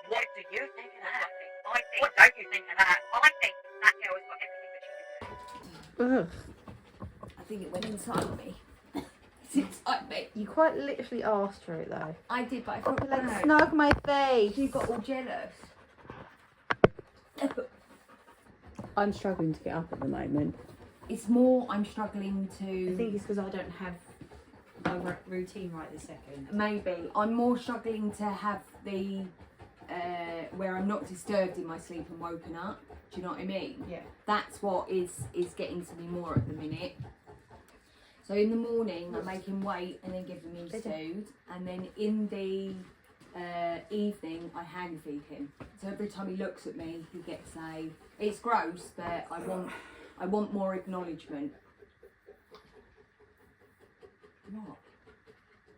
What do you think of that? What don't you think of that? I think that girl has got everything that she deserves. Ugh. I think it went inside me. It's inside me. You quite literally asked for it though. I did, but I felt Like, bad. snug my face. You got all jealous. I'm struggling to get up at the moment. It's more I'm struggling I to. think it's because I don't have my routine right this second. Maybe I'm more struggling to have the where I'm not disturbed in my sleep and woken up. Do you know what I mean? Yeah. That's what is getting to me more at the minute. So in the morning I make him wait and then give him his food, and then in the evening I hand feed him. So every time he looks at me, he gets a. It's gross, but I want more acknowledgement. What?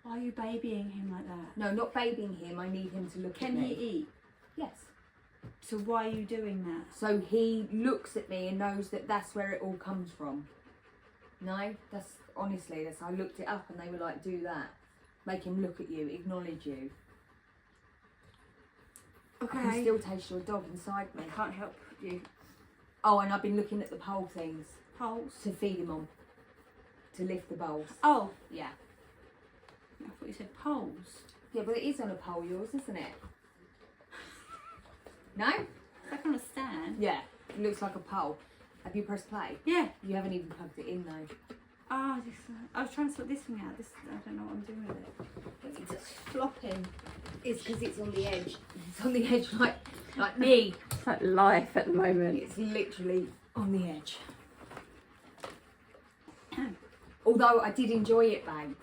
Why are you babying him like that? No, not babying him. I need him to look at Can me. he eat? Yes. So why are you doing that? So he looks at me and knows that that's where it all comes from. No, that's honestly, that's I looked it up and they were like, do that. Make him look at you, acknowledge you. I can Okay. still taste your dog inside me. I can't help you. Oh, and I've been looking at the pole things Poles. to feed him on. To lift the bowls. Oh, Yeah. I thought you said poles. Yeah, but it is on a pole, yours, isn't it? No? It's like on a stand. Yeah. It looks like a pole. Have you pressed play? Yeah. You haven't even plugged it in though. Ah, this. I was trying to sort this thing out. This. I don't know what I'm doing with it. It's just flopping. It's because it's on the edge. It's on the edge like me. It's like life at the moment. It's literally on the edge. Although I did enjoy it, babe.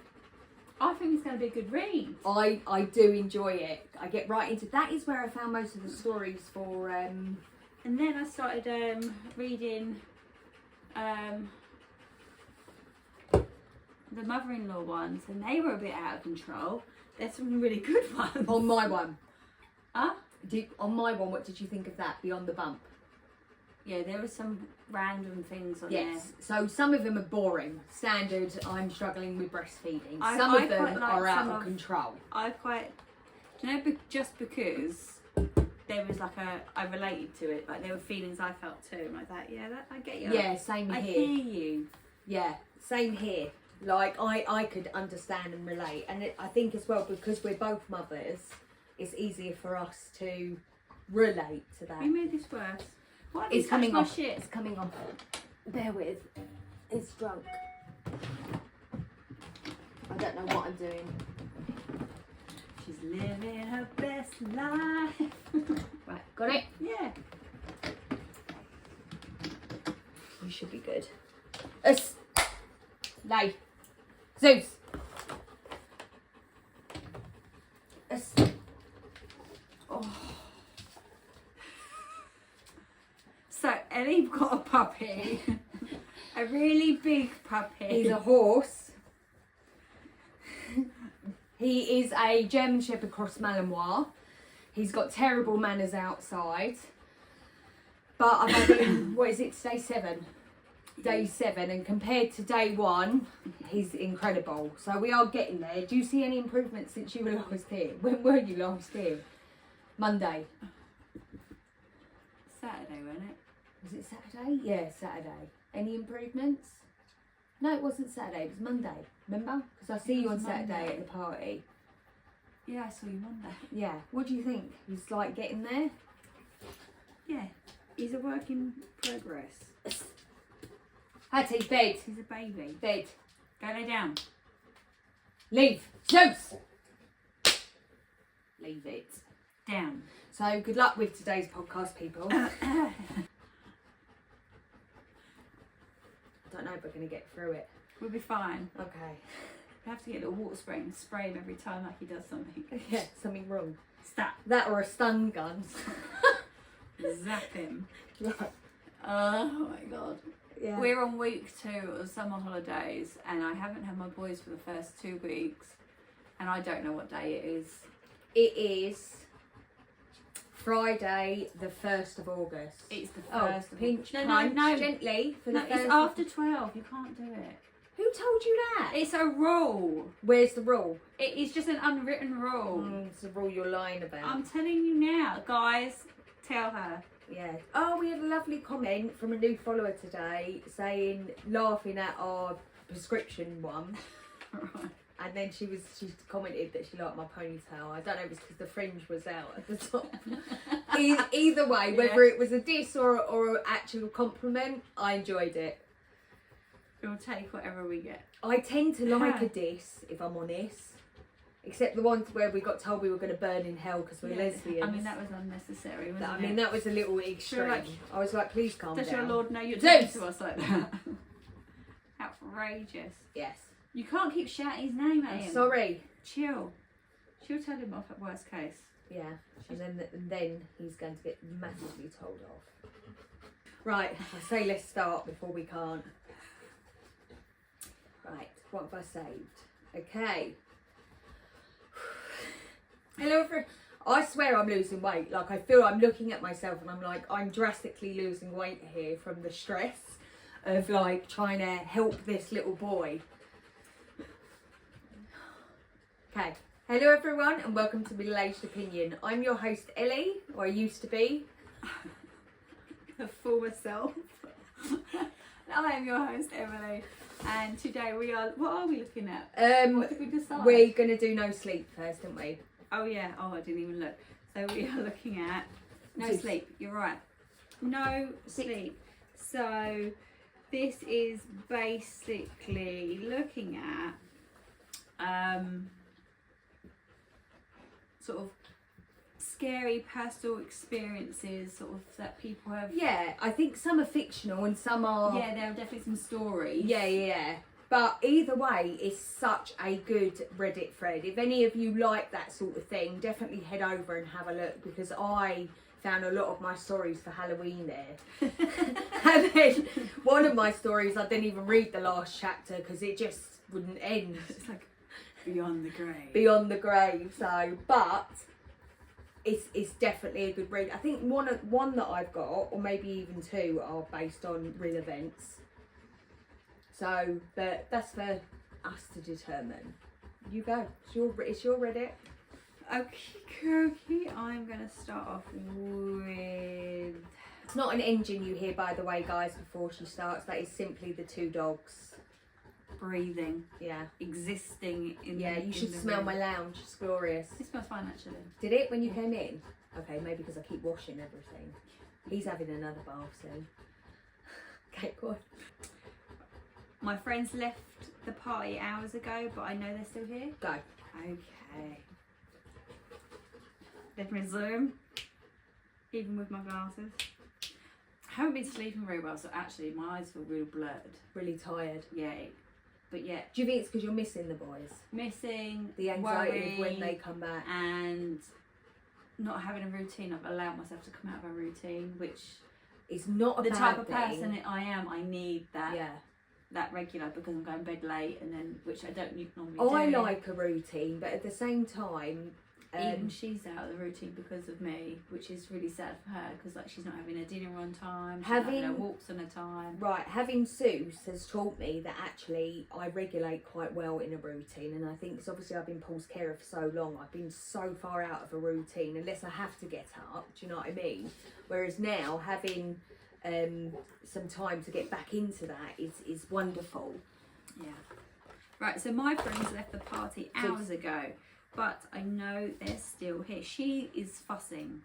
I think it's going to be a good read. I do enjoy it. I get right into that. Is where I found most of the stories for. And then I started reading the mother-in-law ones, and they were a bit out of control. There's some really good ones. On my one. Huh? On my one, what did you think of that? Beyond the Bump. Yeah, there were some random things on Yes. So some of them are boring. Standard. I'm struggling with breastfeeding. I Some quite of them like are out some of of- control. there. I quite, do you know, just because there was like I related to it, like there were feelings I felt too. I'm like that. Yeah, that I get you. Yeah. Same I here. hear you. Yeah, same here. Like, I could understand and relate. And I think as well, because we're both mothers, it's easier for us to relate to that. You made this worse. Why did It's you touch coming my off. shit? It's coming off. Bear with. It's drunk. I don't know what I'm doing. She's living her best life. Right, got it? Yeah. You should be good. Us. Lay. Zeus. Us. So Ellie got a puppy, a really big puppy. He's a horse. He is a German Shepherd Cross Malinois. He's got terrible manners outside. But I've had him, what is it, day 7? Day 7, and compared to day 1, he's incredible. So we are getting there. Do you see any improvement since you were last here? When were you last here? Monday. Saturday, wasn't it? Was it Saturday? Yeah, Saturday. Any improvements? No, it wasn't Saturday. It was Monday. Remember? Because I see you on was Saturday Monday. at the party. Yeah, I saw you Monday. Yeah. What do you think? He's like getting there? Yeah, he's a work in progress. Hattie, bed. He's a baby. Bed. Go lay down. Leave. Zeus! Leave it. Down. So good luck with today's podcast, people. Don't know if we're going to get through it. We'll be fine. Okay. We have to get a little water spray and spray him every time like he does something. Yeah, something wrong. Stop. That or a stun gun. Zap him. Right. Oh my god. Yeah. We're on week 2 of summer holidays and I haven't had my boys for the first 2 weeks and I don't know what day it is. It is Friday, the 1st of August. It's the Oh, first. pinch, No, punch, no, no. gently for No, the it's first. after 12. You can't do it. Who told you that? It's a rule. Where's the rule? It is just an unwritten rule. It's the rule you're lying about. I'm telling you now, guys. Tell her. Yeah. Oh, we had a lovely comment from a new follower today saying, laughing at our prescription one. Right. And then she commented that she liked my ponytail. I don't know if it's because the fringe was out at the top. Either way, whether it was a diss or an actual compliment, I enjoyed it. We'll take whatever we get. I tend to like a diss, if I'm honest. Except the ones where we got told we were going to burn in hell because we're lesbians. I mean, that was unnecessary, wasn't I it? mean, that was a little extreme. Like, I was like, please calm does down. your Lord know you're Zeus! doing to us like that? Outrageous. Yes. You can't keep shouting his name at him. Sorry. Chill. She'll tell him off at worst case. Yeah. And then he's going to get massively told off. Right. I say let's start before we can't. Right. What have I saved? Okay. Hello, everyone. I swear I'm losing weight. Like, I feel I'm looking at myself and I'm like, I'm drastically losing weight here from the stress of like trying to help this little boy. Okay. Hello, everyone, and welcome to Middle Aged Opinion. I'm your host, Ellie, or I used to be. The former self. I am your host, Emily. And today what are we looking at? What did we decide? We're going to do no sleep first, aren't we? Oh yeah, I didn't even look. So we are looking at no Sleep. sleep, you're right. No sleep. So this is basically looking at sort of scary personal experiences sort of that people have. Yeah, I think some are fictional and some are... Yeah, there are definitely some stories. Yeah. But either way, it's such a good Reddit thread. If any of you like that sort of thing, definitely head over and have a look, because I found a lot of my stories for Halloween there. And then one of my stories, I didn't even read the last chapter because it just wouldn't end. It's like beyond the grave. Beyond the grave. So, but it's definitely a good read. I think one that I've got, or maybe even two, are based on real events. So, but that's for us to determine. You go. It's your Reddit. Okay, I'm going to start off with... It's not an engine you hear, by the way, guys, before she starts. That is simply the two dogs. breathing. Yeah. Existing in Yeah, you should smell my lounge. It's glorious. It smells fine actually. Did it when you came in? Okay, maybe because I keep washing everything. He's having another bath soon. Okay, go on. My friends left the party hours ago, but I know they're still here. Go. Okay. Let me zoom. Even with my glasses. I haven't been sleeping very well, so actually my eyes feel real blurred. Really tired. Yeah. But yeah, Do you think it's because you're missing the boys? missing, The anxiety worry, of when they come back. and not having a routine. I've allowed myself to come out of a routine, which It's not a the bad type of thing. person that I am, I need that Yeah. that regular, because I'm going to bed late, and then which I don't normally I do. like a routine, but at the same time, Even she's out of the routine because of me, which is really sad for her, because like she's not having her dinner on time, she's not having her walks on a time. right, having Seuss has taught me that actually I regulate quite well in a routine, and I think it's obviously I've been Paul's carer for so long, I've been so far out of a routine unless I have to get up, do you know what I mean? Whereas now having some time to get back into that is wonderful. Yeah. Right, so my friends left the party hours ago, but I know they're still here. She is fussing.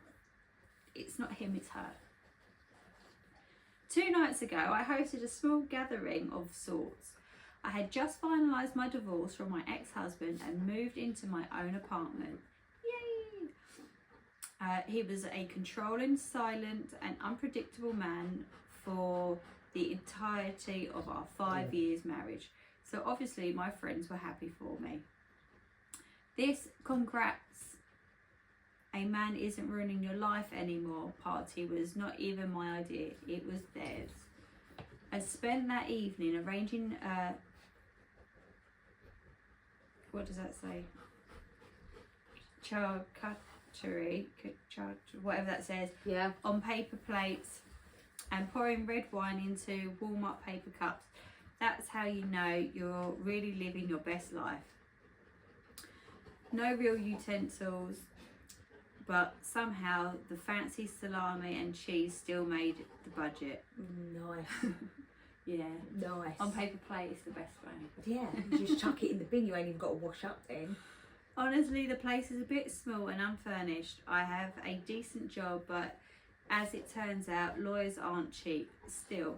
It's not him, it's her. 2 nights ago, I hosted a small gathering of sorts. I had just finalised my divorce from my ex-husband and moved into my own apartment. Yay! He was a controlling, silent and unpredictable man for the entirety of our 5 years marriage. So obviously my friends were happy for me. This congrats, a man isn't ruining your life anymore party was not even my idea, it was theirs. I spent that evening arranging what does that say? Charcuterie, whatever that says, Yeah. on paper plates and pouring red wine into warm up paper cups. That's how you know you're really living your best life. No real utensils, but somehow the fancy salami and cheese still made the budget. Nice. Yeah. Nice. On paper plate is the best way. Yeah, you just chuck it in the bin, you ain't even got to wash up then. Honestly, the place is a bit small and unfurnished. I have a decent job, but as it turns out, lawyers aren't cheap. Still,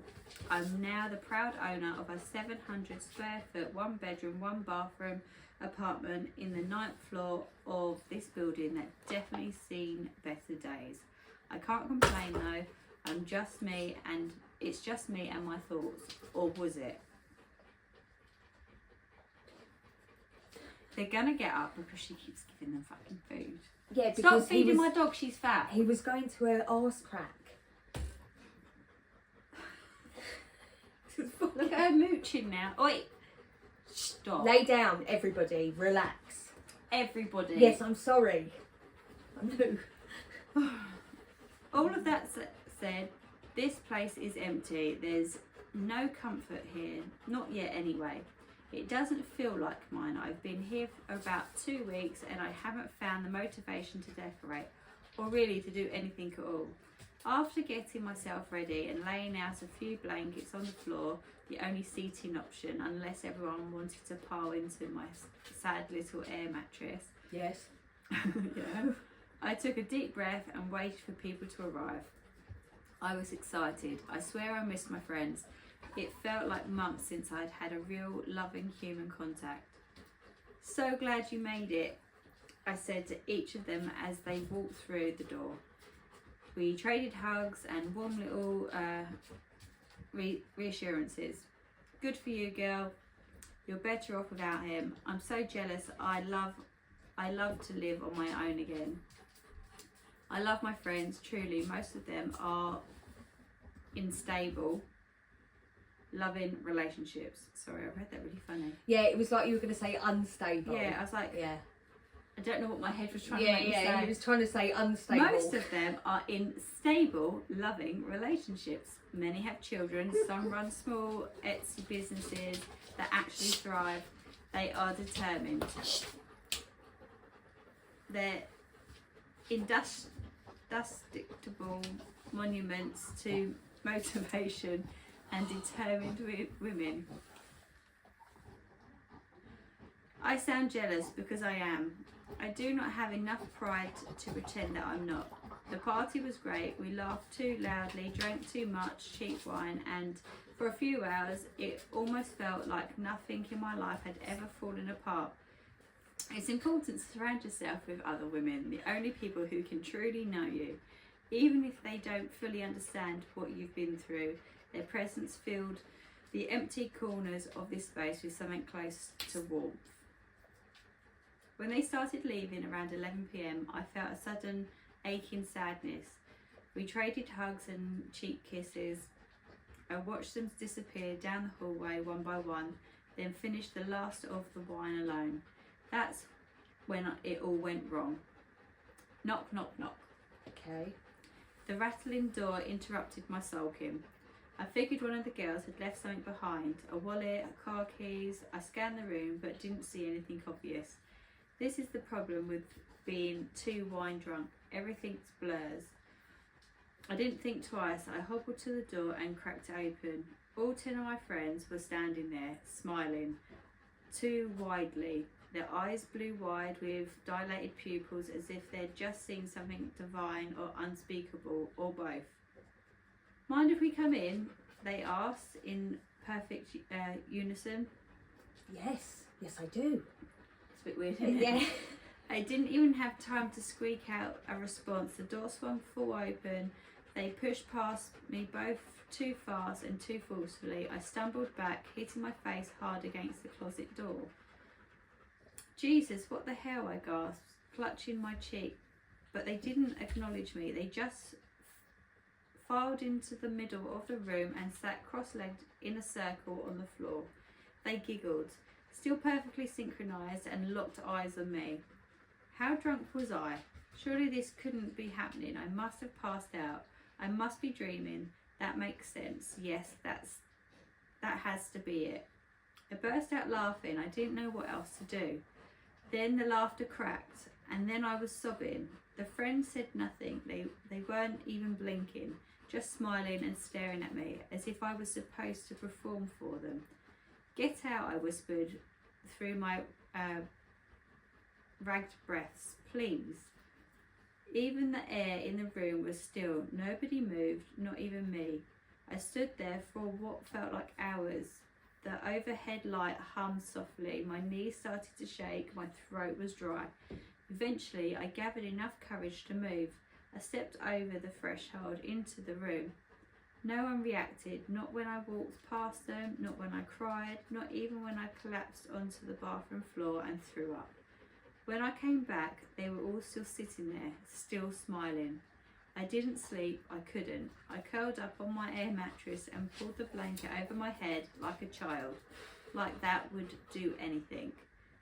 I'm now the proud owner of a 700 square foot, 1 bedroom, 1 bathroom apartment in the 9th floor of this building that definitely seen better days. I can't complain though. I'm just me, and it's just me and my thoughts. Or was it? They're gonna get up because she keeps giving them fucking food. Yeah, Stop because feeding my dog, she's fat. he was going to her arse crack. Look at her mooching now. Oi! Stop. Lay down, everybody, relax. Everybody. Yes, I'm sorry. I know. All of that said, this place is empty. There's no comfort here. Not yet anyway. It doesn't feel like mine. I've been here for about 2 weeks and I haven't found the motivation to decorate or really to do anything at all. After getting myself ready and laying out a few blankets on the floor, the only seating option unless everyone wanted to pile into my sad little air mattress. Yes. Yeah. I took a deep breath and waited for people to arrive. I was excited. I swear I missed my friends. It felt like months since I'd had a real loving human contact. So glad you made it, I said to each of them as they walked through the door. We traded hugs and warm little reassurances. Good for you, girl. You're better off without him. I'm so jealous. I love to live on my own again. I love my friends, truly. Most of them are in stable, loving relationships. Sorry, I read that really funny. Yeah, it was like you were going to say unstable. Yeah, I was like, Yeah. I don't know what my head was trying to make me Yeah, say. he was trying to say unstable. Most of them are in stable, loving relationships. Many have children, some run small Etsy businesses that actually thrive. They are determined. They're indestructible monuments to motivation and determined women. I sound jealous because I am. I do not have enough pride to pretend that I'm not. The party was great. We laughed too loudly, drank too much cheap wine, and for a few hours it almost felt like nothing in my life had ever fallen apart. It's important to surround yourself with other women, the only people who can truly know you. Even if they don't fully understand what you've been through, their presence filled the empty corners of this space with something close to warmth. When they started leaving around 11 p.m, I felt a sudden aching sadness. We traded hugs and cheek kisses. I watched them disappear down the hallway one by one, then finished the last of the wine alone. That's when it all went wrong. Knock, knock, knock. Okay. The rattling door interrupted my sulking. I figured one of the girls had left something behind, a wallet, car keys. I scanned the room but didn't see anything obvious. This is the problem with being too wine drunk. Everything blurs. I didn't think twice. I hobbled to the door and cracked it open. All 10 of my friends were standing there, smiling, too widely, their eyes blue wide with dilated pupils as if they'd just seen something divine or unspeakable, or both. Mind if we come in? They asked in perfect unison. Yes. Yes, I do. It's a bit weird, isn't it? Yeah. I didn't even have time to squeak out a response. The door swung full open. They pushed past me both too fast and too forcefully. I stumbled back, hitting my face hard against the closet door. Jesus, what the hell, I gasped, clutching my cheek. But they didn't acknowledge me. They just filed into the middle of the room and sat cross-legged in a circle on the floor. They giggled, still perfectly synchronised, and locked eyes on me. How drunk was I? Surely this couldn't be happening. I must have passed out. I must be dreaming. That makes sense. Yes, That has to be it. I burst out laughing. I didn't know what else to do. Then the laughter cracked, and then I was sobbing. The friends said nothing. They weren't even blinking, just smiling and staring at me as if I was supposed to perform for them. Get out, I whispered through my ragged breaths. Please. Even the air in the room was still. Nobody moved, not even me. I stood there for what felt like hours. The overhead light hummed softly. My knees started to shake. My throat was dry. Eventually, I gathered enough courage to move. I stepped over the threshold into the room. No one reacted, not when I walked past them, not when I cried, not even when I collapsed onto the bathroom floor and threw up. When I came back, they were all still sitting there, still smiling. I didn't sleep, I couldn't. I curled up on my air mattress and pulled the blanket over my head like a child, like that would do anything.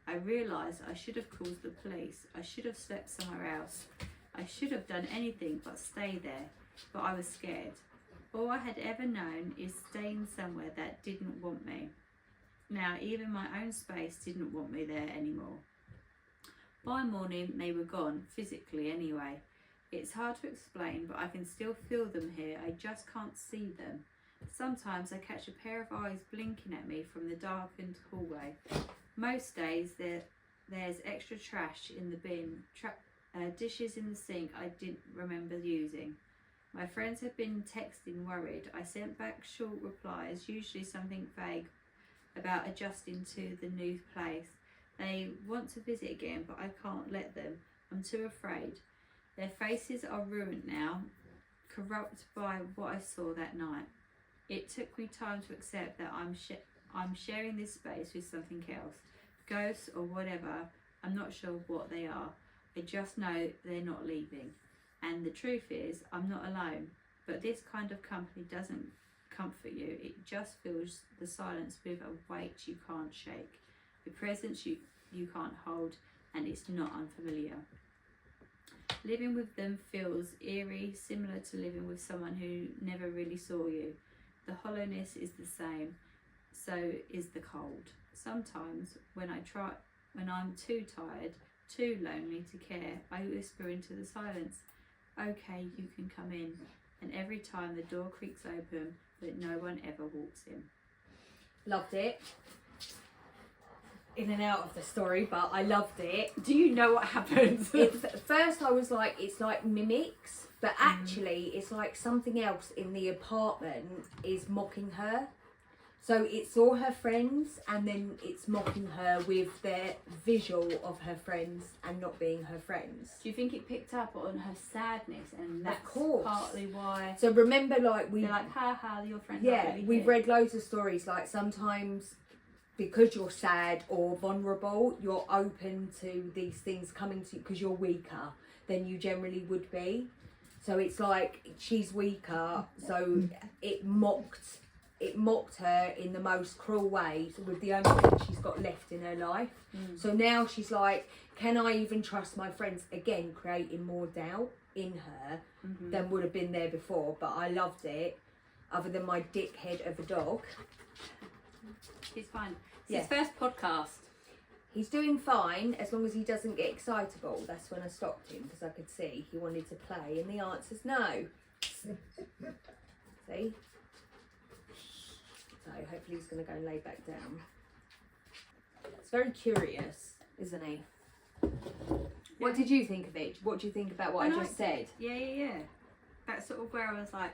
I realised I should have called the police. I should have slept somewhere else. I should have done anything but stay there, but I was scared. All I had ever known is staying somewhere that didn't want me. Now, even my own space didn't want me there anymore. By morning, they were gone, physically anyway. It's hard to explain, but I can still feel them here. I just can't see them. Sometimes I catch a pair of eyes blinking at me from the darkened hallway. Most days there's extra trash in the bin, dishes in the sink I didn't remember using. My friends have been texting worried. I sent back short replies, usually something vague about adjusting to the new place. They want to visit again, but I can't let them. I'm too afraid. Their faces are ruined now, corrupt by what I saw that night. It took me time to accept that I'm sharing this space with something else. Ghosts or whatever, I'm not sure what they are. I just know they're not leaving. And the truth is, I'm not alone. But this kind of company doesn't comfort you. It just fills the silence with a weight you can't shake. The presence you can't hold, and it's not unfamiliar. Living with them feels eerie, similar to living with someone who never really saw you. The hollowness is the same, so is the cold. Sometimes when I'm too tired, too lonely to care, I whisper into the silence, okay, you can come in. And every time the door creaks open, but no one ever walks in. Loved it. In and out of the story, but I loved it. Do you know what happens? At first I was like, it's like mimics, but actually it's like something else in the apartment is mocking her. So it's all her friends, and then it's mocking her with their visual of her friends and not being her friends. Do you think it picked up on her sadness, and that's course. partly why? So remember, like They're like, ha, your friends. yeah, really we've here. read loads of stories. Like sometimes, because you're sad or vulnerable, you're open to these things coming to you because you're weaker than you generally would be. So it's like she's weaker, so it mocked her in the most cruel way with the only thing she's got left in her life. So now she's like, can I even trust my friends? Again, creating more doubt in her than would have been there before. But I loved it, other than my dickhead of a dog. He's fine. It's his first podcast. He's doing fine as long as he doesn't get excitable. That's when I stopped him, because I could see he wanted to play, and the answer's no. See? So hopefully he's going to go and lay back down. It's very curious, isn't he? What did you think of it? What do you think about what I just said? Yeah. That's sort of where I was like,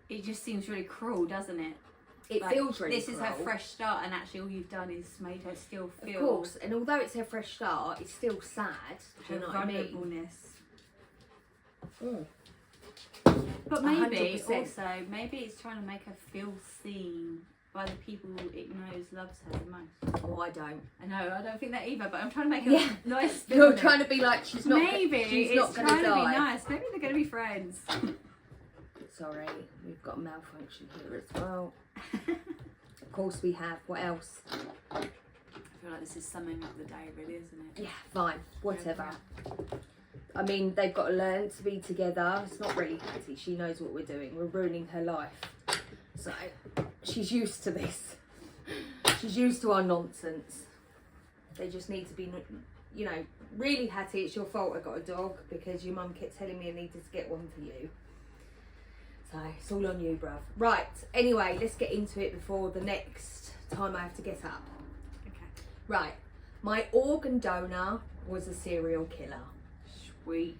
it just seems really cruel, doesn't it? It Like, feels really This is her cruel. fresh start, and actually all you've done is made her still feel Of course, and although it's her fresh start, it's still sad. Do her you know what I mean? vulnerableness. Mm. But maybe 100%. also, maybe it's trying to make her feel seen by the people it knows loves her the most. Oh, I don't. I know, I don't think that either, but I'm trying to make a Yeah. nice spin You're on it. trying to be like, she's not. Maybe she's it's not going to trying to be die. nice. Maybe they're going to be friends. Sorry, we've got a malfunction here as well. Of course we have. What else? I feel like this is summing up the day, really, isn't it? Yeah, fine. Whatever. I mean, they've got to learn to be together. It's not really Hattie. She knows what we're doing. We're ruining her life. So she's used to this. She's used to our nonsense. They just need to be, you know, really, Hattie, it's your fault I got a dog because your mum kept telling me I needed to get one for you. So it's all on you, bruv. Right, anyway, let's get into it before the next time I have to get up. Okay. Right, my organ donor was a serial killer. Sweet.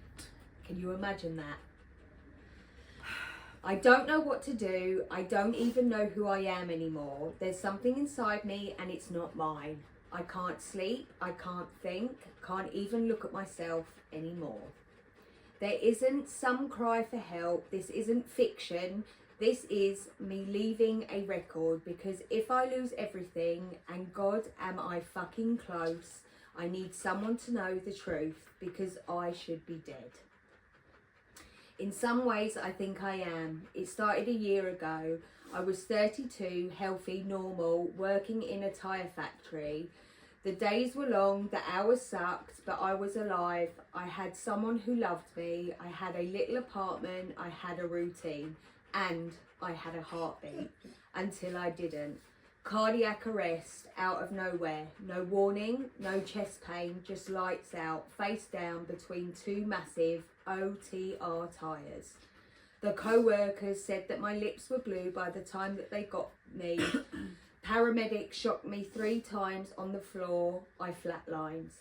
Can you imagine that? I don't know what to do. I don't even know who I am anymore. There's something inside me and it's not mine. I can't sleep, I can't think, can't even look at myself anymore. There isn't some cry for help. This isn't fiction. This is me leaving a record, because if I lose everything, and God am I fucking close, I need someone to know the truth, because I should be dead. In some ways, I think I am. It started a year ago. I was 32, healthy, normal, working in a tyre factory. The days were long, the hours sucked, but I was alive. I had someone who loved me. I had a little apartment. I had a routine. And I had a heartbeat. Until I didn't. Cardiac arrest out of nowhere. No warning, no chest pain, just lights out, face down between two massive OTR tyres. The co-workers said that my lips were blue by the time that they got me. Paramedics shocked me 3 times on the floor. I flatlined.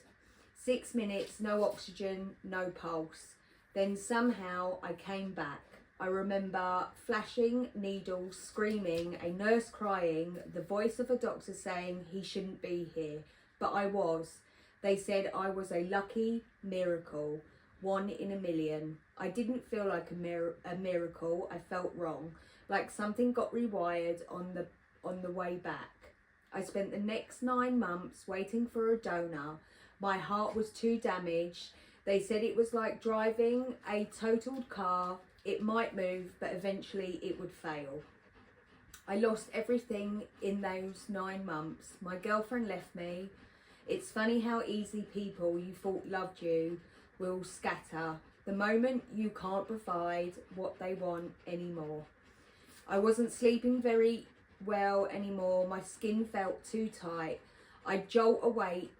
6 minutes, no oxygen, no pulse. Then somehow I came back. I remember flashing, needles, screaming, a nurse crying, the voice of a doctor saying he shouldn't be here. But I was. They said I was a lucky miracle, 1 in a million. I didn't feel like a miracle. I felt wrong, like something got rewired on the way back. I spent the next 9 months waiting for a donor. My heart was too damaged. They said it was like driving a totaled car. It might move, but eventually it would fail. I lost everything in those 9 months. My girlfriend left me. It's funny how easy people you thought loved you will scatter the moment you can't provide what they want anymore. I wasn't sleeping very well anymore. My skin felt too tight. I'd jolt awake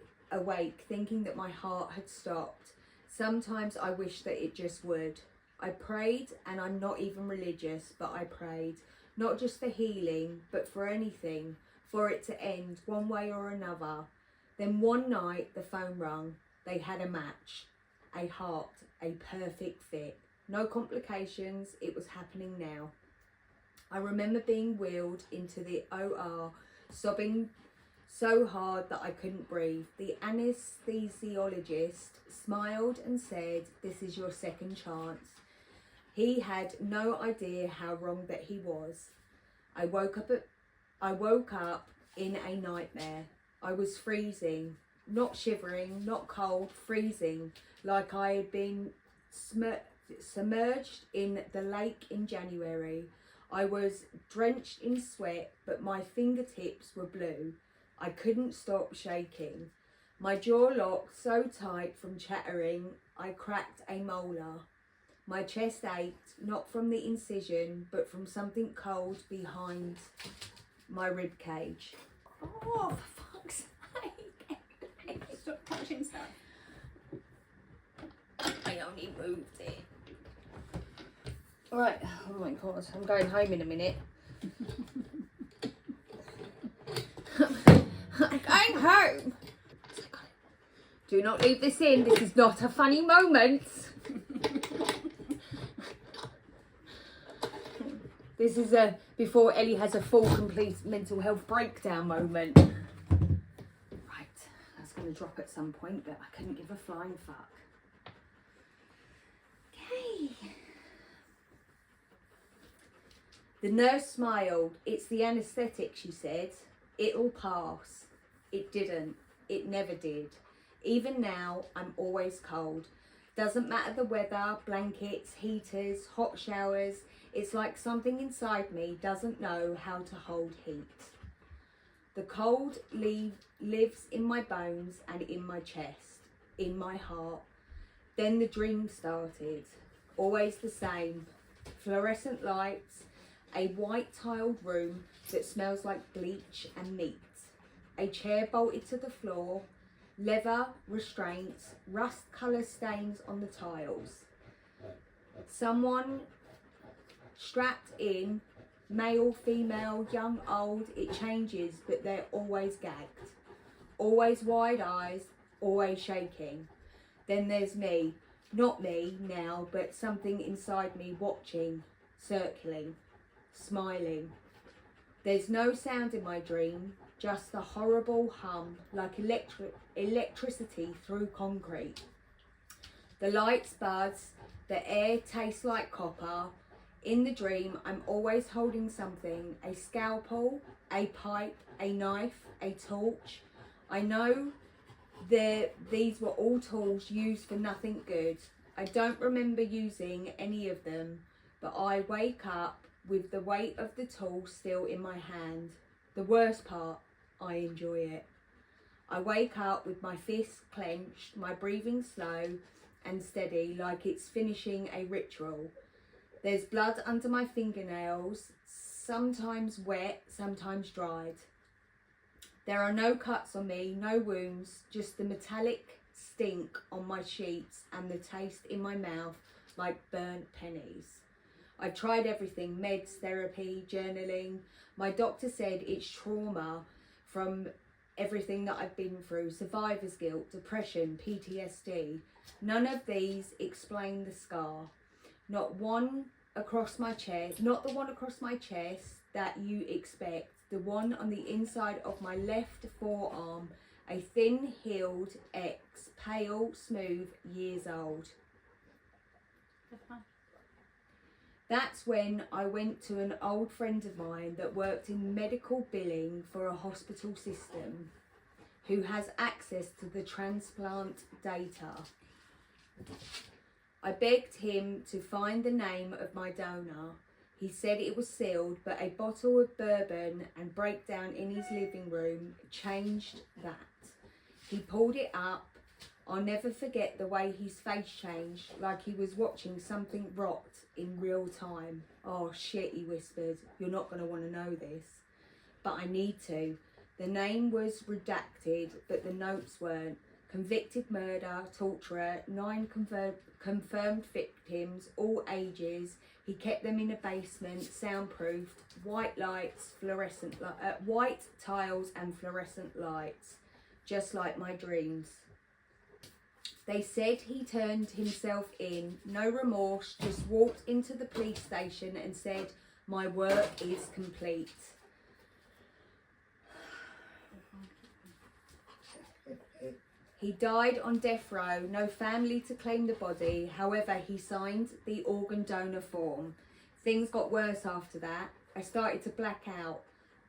thinking that my heart had stopped. Sometimes I wish that it just would. I prayed, and I'm not even religious, but I prayed, not just for healing, but for anything, for it to end one way or another. Then one night the phone rang. They had a match, a heart, a perfect fit. No complications, it was happening now. I remember being wheeled into the OR, sobbing so hard that I couldn't breathe. The anesthesiologist smiled and said, "This is your second chance." He had no idea how wrong that he was. I woke up in a nightmare. I was freezing, not shivering, not cold, freezing, like I had been submerged in the lake in January. I was drenched in sweat, but my fingertips were blue. I couldn't stop shaking. My jaw locked so tight from chattering, I cracked a molar. My chest ached, not from the incision, but from something cold behind my rib cage. Oh, for fuck's sake. Stop touching stuff. I only moved it. Alright, oh my god, I'm going home in a minute. I'm going home. Do not leave this in. This is not a funny moment. This is before Ellie has a full, complete mental health breakdown moment. Right, that's going to drop at some point, but I couldn't give a flying fuck. Okay. The nurse smiled. "It's the anaesthetic," she said. "It'll pass." It didn't. It never did. Even now, I'm always cold. Doesn't matter the weather, blankets, heaters, hot showers. It's like something inside me doesn't know how to hold heat. The cold lives in my bones and in my chest, in my heart. Then the dream started. Always the same. Fluorescent lights, A white tiled room that smells like bleach and meat. A chair bolted to the floor. Leather restraints. Rust colour stains on the tiles. Someone strapped in. Male, female, young, old. It changes, but they're always gagged. Always wide eyes. Always shaking. Then there's me. Not me now, but something inside me watching, circling, smiling. There's no sound in my dream, just a horrible hum like electricity through concrete. The lights buzz, the air tastes like copper. In the dream, I'm always holding something, a scalpel, a pipe, a knife, a torch. I know these were all tools used for nothing good. I don't remember using any of them, but I wake up with the weight of the tool still in my hand. The worst part, I enjoy it. I wake up with my fists clenched, my breathing slow and steady like it's finishing a ritual. There's blood under my fingernails, sometimes wet, sometimes dried. There are no cuts on me, no wounds, just the metallic stink on my sheets and the taste in my mouth like burnt pennies. I've tried everything, meds, therapy, journaling. My doctor said it's trauma from everything that I've been through, survivor's guilt, depression, PTSD. None of these explain the scar. Not one across my chest, not the one across my chest that you expect. The one on the inside of my left forearm, a thin healed X, pale, smooth, years old. That's when I went to an old friend of mine that worked in medical billing for a hospital system, who has access to the transplant data. I begged him to find the name of my donor. He said it was sealed, but a bottle of bourbon and breakdown in his living room changed that. He pulled it up. I'll never forget the way his face changed, like he was watching something rot in real time. Oh shit, he whispered. You're not going to want to know this. But I need to. The name was redacted, but the notes weren't. Convicted murder, torturer, 9 confirmed victims, all ages. He kept them in a basement, soundproofed, white lights, white tiles and fluorescent lights, just like my dreams. They said he turned himself in, no remorse, just walked into the police station and said, my work is complete. He died on death row, no family to claim the body. However, he signed the organ donor form. Things got worse after that. I started to black out.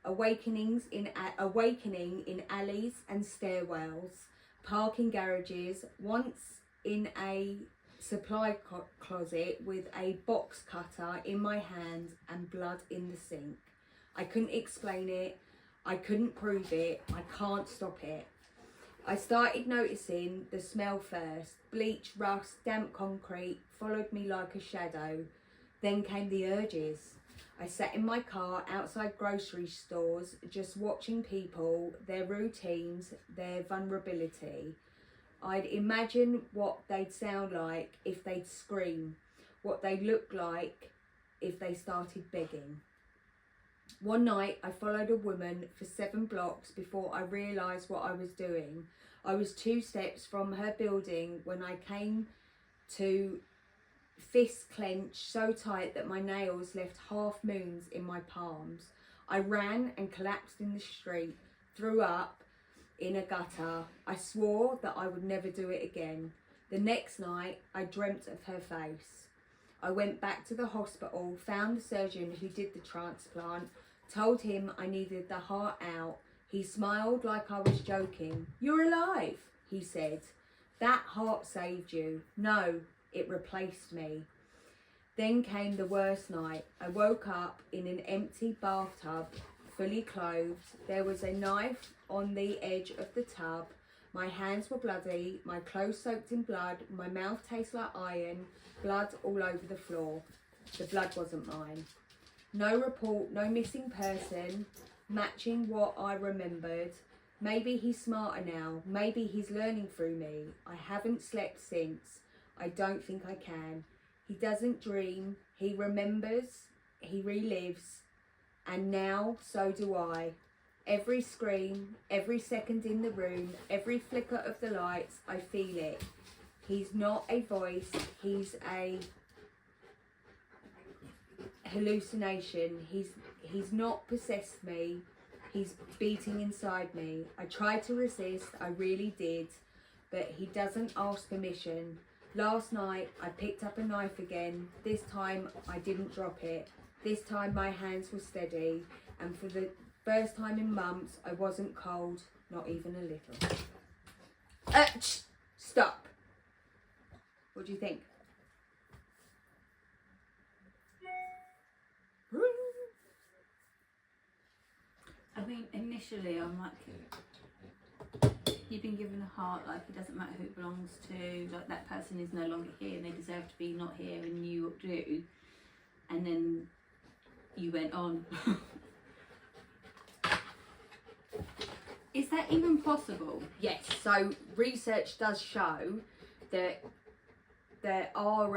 Awakening in alleys and stairwells, parking garages, once in a supply closet with a box cutter in my hand and blood in the sink. I couldn't explain it. I couldn't prove it. I can't stop it. I started noticing the smell first. Bleach, rust, damp concrete followed me like a shadow. Then came the urges. I sat in my car outside grocery stores, just watching people, their routines, their vulnerability. I'd imagine what they'd sound like if they'd scream, what they'd look like if they started begging. One night I followed a woman for 7 blocks before I realised what I was doing. I was 2 steps from her building when I came to, fists clenched so tight that my nails left half moons in my palms. I ran and collapsed in the street, threw up in a gutter. I swore that I would never do it again. The next night I dreamt of her face. I went back to the hospital, found the surgeon who did the transplant, told him I needed the heart out. He smiled like I was joking. You're alive, he said. That heart saved you. No, it replaced me. Then came the worst night. I woke up in an empty bathtub, fully clothed. There was a knife on the edge of the tub. My hands were bloody, my clothes soaked in blood, my mouth tastes like iron, blood all over the floor. The blood wasn't mine. No report, no missing person, matching what I remembered. Maybe he's smarter now. Maybe he's learning through me. I haven't slept since. I don't think I can. He doesn't dream. He remembers. He relives. And now, so do I. Every scream, every second in the room, every flicker of the lights, I feel it. He's not a voice. He's a hallucination. He's not possessed me. He's beating inside me. I tried to resist, I really did, but he doesn't ask permission. Last night I picked up a knife again. This time I didn't drop it. This time my hands were steady, and for the first time in months I wasn't cold, not even a little. Stop. What do you think? I mean, initially I'm like, you've been given a heart, like it doesn't matter who it belongs to, like that person is no longer here and they deserve to be not here and you do. And then you went on. Is that even possible? Yes, so research does show that there are,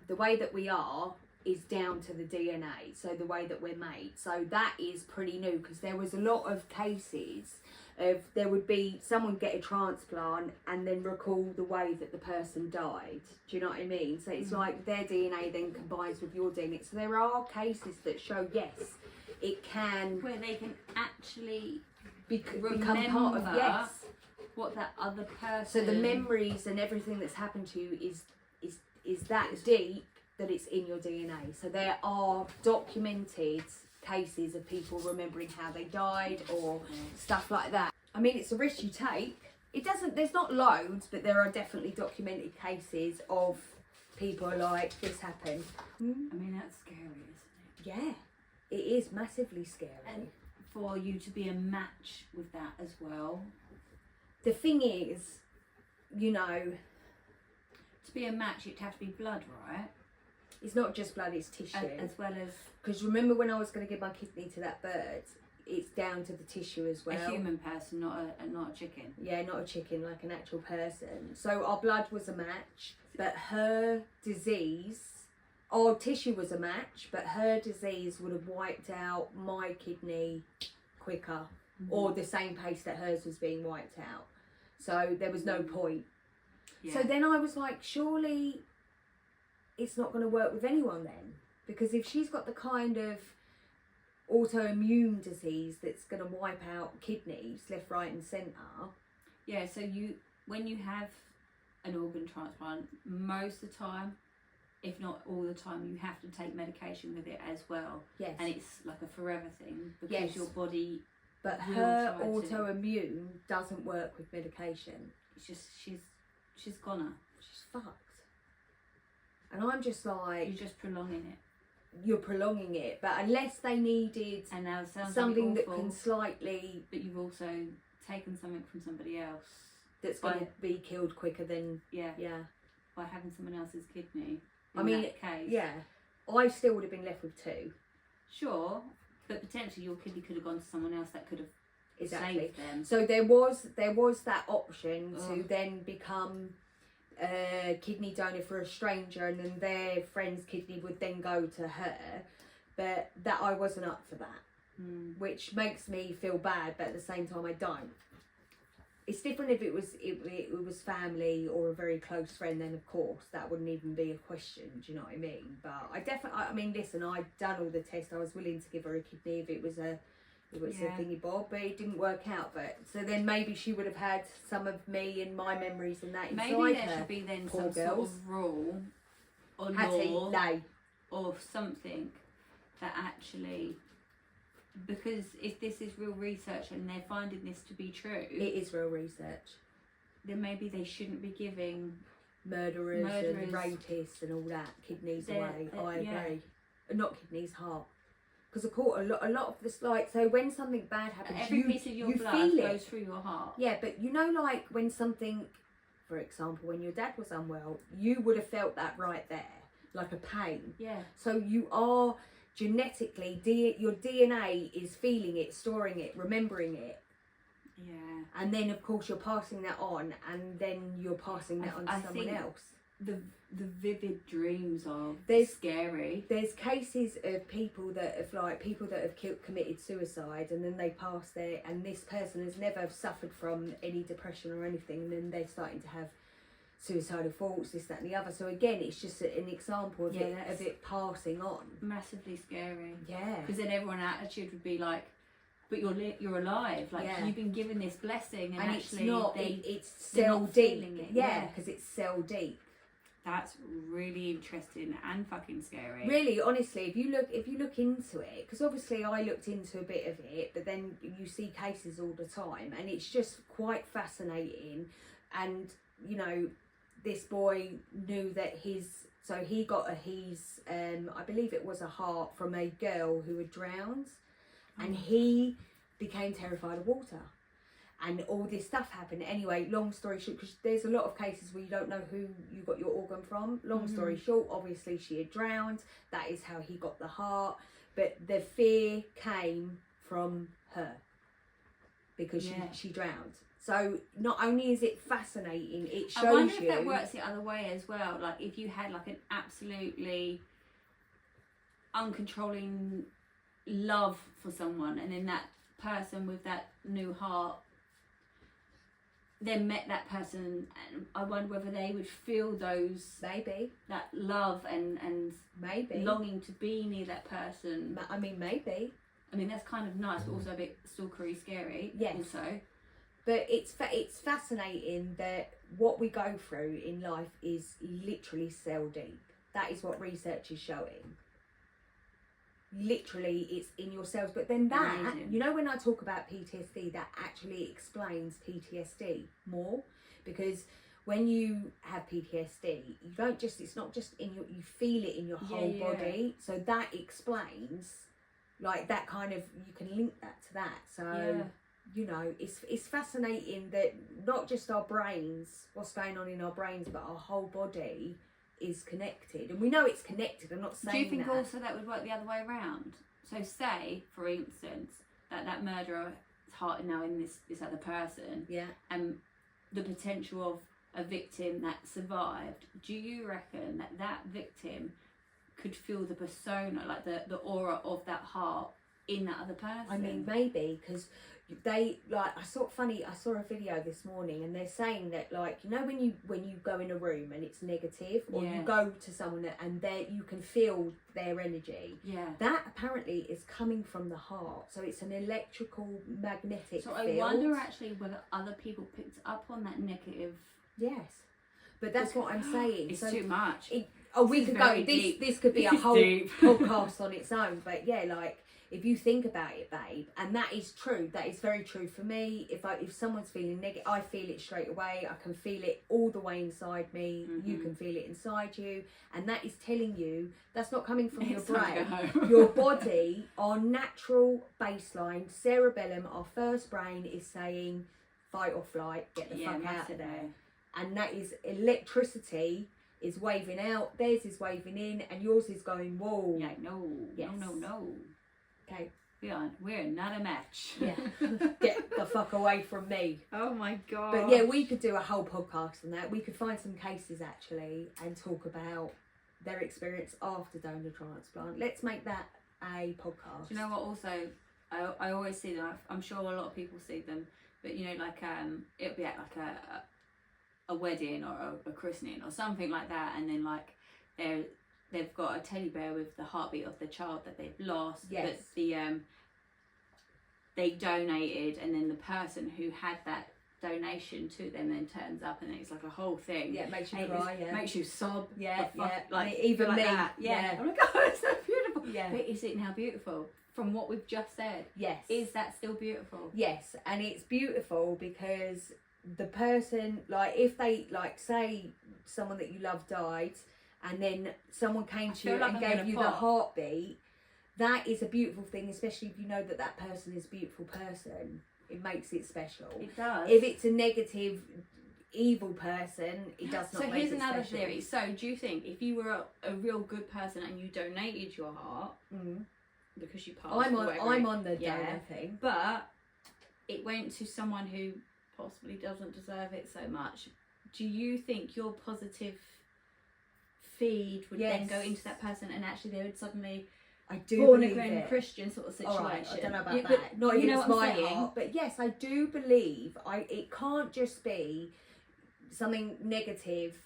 the way that we are is down to the DNA, so the way that we're made. So that is pretty new, because there was a lot of cases of there would be someone get a transplant and then recall the way that the person died. Do you know what I mean? So it's like their DNA then combines with your DNA. So there are cases that show, yes, it can Where they can actually become part of, yes. what that other person. So the memories and everything that's happened to you is that deep that it's in your DNA. So there are documented cases of people remembering how they died or stuff like that. I mean, it's a risk you take. There's not loads, but there are definitely documented cases of people like this happened. I mean, that's scary, isn't it? Yeah, it is massively scary. And for you to be a match with that as well. The thing is, you know, To be a match, it'd have to be blood, right? it's not just blood, it's tissue. As well as Because remember when I was going to give my kidney to that bird, it's down to the tissue as well. a human person, not a chicken. Yeah, not a chicken, like an actual person. So our blood was a match, but her disease, our tissue was a match, but her disease would have wiped out my kidney quicker, or the same pace that hers was being wiped out. So there was no point. Yeah. So then I was like, surely it's not going to work with anyone then, because if she's got the kind of autoimmune disease that's going to wipe out kidneys left, right and centre. Yeah, so when you have an organ transplant, most of the time, if not all the time, you have to take medication with it as well. Yes. And it's like a forever thing, because Yes. your body, But will her try to. autoimmune doesn't work with medication. it's just she's gonna. She's fucked. And I'm just like, You're just prolonging it. you're prolonging it. But unless they needed And now it sounds something like that awful, can slightly, but you've also taken something from somebody else. that's going to By- be killed quicker than, Yeah, yeah. by having someone else's kidney. I in mean, that case. Yeah. I still would have been left with two. Sure, but potentially your kidney could have gone to someone else that could have Exactly. saved them. So there was that option to Ugh. then become a kidney donor for a stranger, and then their friend's kidney would then go to her. But that I wasn't up for that, which makes me feel bad. But at the same time, I don't. It's different if it was family or a very close friend. Then of course that wouldn't even be a question. Do you know what I mean? But I mean, listen, I'd done all the tests. I was willing to give her a kidney if it was a Yeah. thingy bob, but it didn't work out. But so then maybe she would have had some of me and my memories and that inside Maybe there her. should be then Poor some sort girls. of rule or Hattie, law lay. or something that actually, because if this is real research and they're finding this to be true, It is real research. then maybe they shouldn't be giving. Murderers Murderers. and rapists and all that. Kidneys They're- away. they're- I yeah. agree. Not kidneys, heart. Because of course, a lot of this, like, so when something bad happens, Every you, piece of your you blood feel goes it. through your heart. Yeah, but you know, like when something, for example, when your dad was unwell, you would have felt that right there, like a pain. Yeah. So you are genetically, your DNA is feeling it, storing it, remembering it. Yeah. And then, of course, you're passing that on, and then you're passing that on to someone think else. The vivid dreams are There's- scary. There's cases of people that have committed suicide, and then they pass there, and this person has never suffered from any depression or anything, and then they're starting to have suicidal thoughts, this, that, and the other. So again, it's just an example of it passing on. Massively scary. Yeah. Because then everyone's attitude would be like, but you're alive. Like Yeah. you've been given this blessing, and it's actually not. It's they're cell not deep. feeling it. Yeah, because it's cell deep. That's really interesting and fucking scary. Really, honestly, if you look into it, because obviously I looked into a bit of it, but then you see cases all the time, and it's just quite fascinating. And you know, this boy knew that he got I believe it was a heart from a girl who had drowned, and he became terrified of water. And all this stuff happened. Anyway, long story short, because there's a lot of cases where you don't know who you got your organ from. Long story short, obviously she had drowned. That is how he got the heart. But the fear came from her because she drowned. So not only is it fascinating, it shows you. I wonder if that works the other way as well. Like if you had like an absolutely uncontrolling love for someone, and then that person with that new heart then met that person, and I wonder whether they would feel that love and maybe longing to be near that person. I mean, maybe. I mean, that's kind of nice, but also a bit stalkery scary. Yes. Also, but it's fascinating that what we go through in life is literally cell deep. That is what research is showing. Literally, it's in your cells. But then that, Amazing. you know, when I talk about PTSD, that actually explains PTSD more, because when you have PTSD, you don't just, it's not just in your, you feel it in your whole body. So that explains, like, that kind of, you can link that to that. So, you know, it's fascinating that not just our brains, what's going on in our brains, but our whole body is connected. And we know it's connected. I'm not saying do you think that. also that would work the other way around? So say, for instance, that murderer is heart now in this other person, Yeah. and the potential of a victim that survived. Do you reckon that victim could feel the persona, like the aura of that heart in that other person? I mean, maybe, because they, like, I saw a video this morning, and they're saying that, like, you know, when you go in a room and it's negative, or you go to someone and you can feel their energy, that apparently is coming from the heart. So it's an electrical magnetic So field. I wonder actually whether other people picked up on that negative. Yes, but that's what I'm saying. It's so too much. we could go. This could be a This is whole deep. podcast on its own. But yeah, like, if you think about it, babe, and that is true. That is very true for me. If someone's feeling negative, I feel it straight away. I can feel it all the way inside me. You can feel it inside you, and that is telling you that's not coming from your It's time to brain. go home. Your body, our natural baseline, cerebellum, our first brain is saying fight or flight, get the fuck out of massively. there. And that is electricity is waving out, theirs is waving in, and yours is going, whoa. Yeah, no. Yes. No. Okay, We're not a match. yeah. Get the fuck away from me. Oh my god. But yeah, we could do a whole podcast on that. We could find some cases actually and talk about their experience after donor transplant. Let's make that a podcast. Do you know what? Also, I always see them. I'm sure a lot of people see them, but you know, like it'll be at like a wedding or a christening or something like that, and then like they've got a teddy bear with the heartbeat of the child that they've lost. Yes. But they donated, and then the person who had that donation to them then turns up, and it's like a whole thing. Yeah, it makes you And cry, yeah. makes you sob. Yeah, the fuck- yeah. like Even like me, that. yeah. I'm like, oh, it's so beautiful. Yeah. But is it now beautiful from what we've just said? Yes. Is that still beautiful? Yes, and it's beautiful because the person, like, if they, like, say someone that you love died, and then someone came to you feel like and I'm gave gonna you the pop. heartbeat, that is a beautiful thing, especially if you know that person is a beautiful person. It makes it special. It does. If it's a negative, evil person, it does not So make here's it another special. theory. So do you think if you were a real good person and you donated your heart because you passed, I'm on the yeah, donor thing. but it went to someone who possibly doesn't deserve it so much, do you think your positive feed would then go into that person and actually they would suddenly I do born believe again it. Christian sort of situation? All right, I don't know about You that. could- Not you even know it's what my I'm saying? heart, but yes, I do believe it can't just be something negative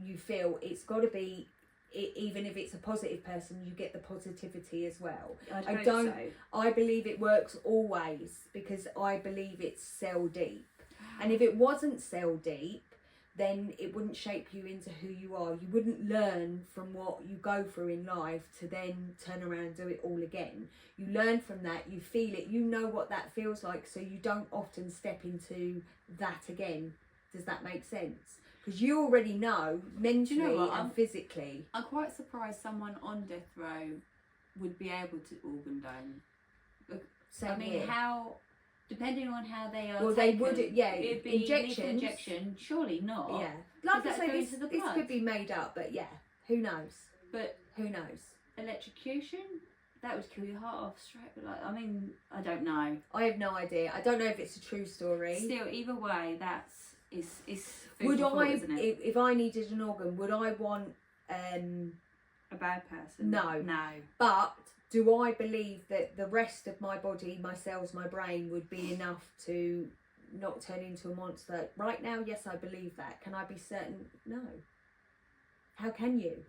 you feel. It's got to be, even if it's a positive person, you get the positivity as well. I don't- don't. So. I believe it works always because I believe it's cell deep. And if it wasn't cell deep, then it wouldn't shape you into who you are. You wouldn't learn from what you go through in life to then turn around and do it all again. You learn from that, you feel it, you know what that feels like, so you don't often step into that again. Does that make sense? Because you already know mentally what? and physically. I'm quite surprised someone on death row would be able to organ donate. Same I mean, here. how, depending on how they are Well, taken, they would, yeah, it'd be injections. lethal injection, surely not. Yeah. Like Does I that say, go this, into the this blood? could be made up, but yeah, who knows? But Who knows? electrocution, that would kill your heart off straight. But like, I mean, I don't know. I have no idea. I don't know if it's a true story. Still, either way, is food Would for thought, I, isn't it? if I needed an organ, would I want, A bad person? No. No. but do I believe that the rest of my body, my cells, my brain would be enough to not turn into a monster? Right now, yes, I believe that. Can I be certain? No. How can you?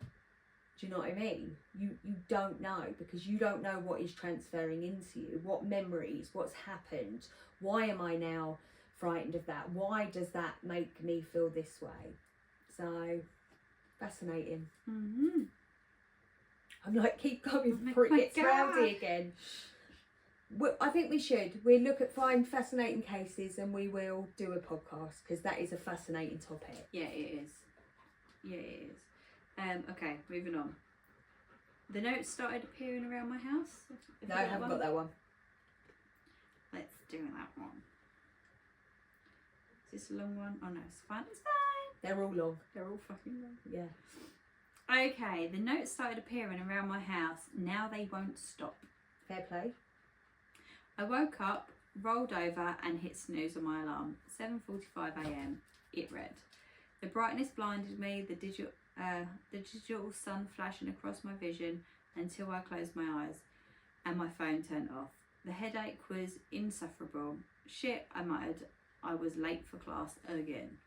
Do you know what I mean? You don't know, because you don't know what is transferring into you, what memories, what's happened. Why am I now frightened of that? Why does that make me feel this way? So, fascinating. Mm-hmm. I'm like, keep going Oh before it my gets God. rowdy again. I think we should. We'll look at find fascinating cases and we will do a podcast, because that is a fascinating topic. Yeah, it is. Yeah, it is. Okay, moving on. The notes started appearing around my house. Have No, you I haven't got that one. Let's do that one. Is this a long one? Oh no, it's fine. It's fine. They're all long. They're all fucking long. Yeah. Okay, the notes started appearing around my house. Now they won't stop. Fair play. I woke up, rolled over and hit snooze on my alarm. 7:45 a.m. It read. The brightness blinded me, the digital sun flashing across my vision until I closed my eyes and my phone turned off. The headache was insufferable. Shit, I muttered. I was late for class again.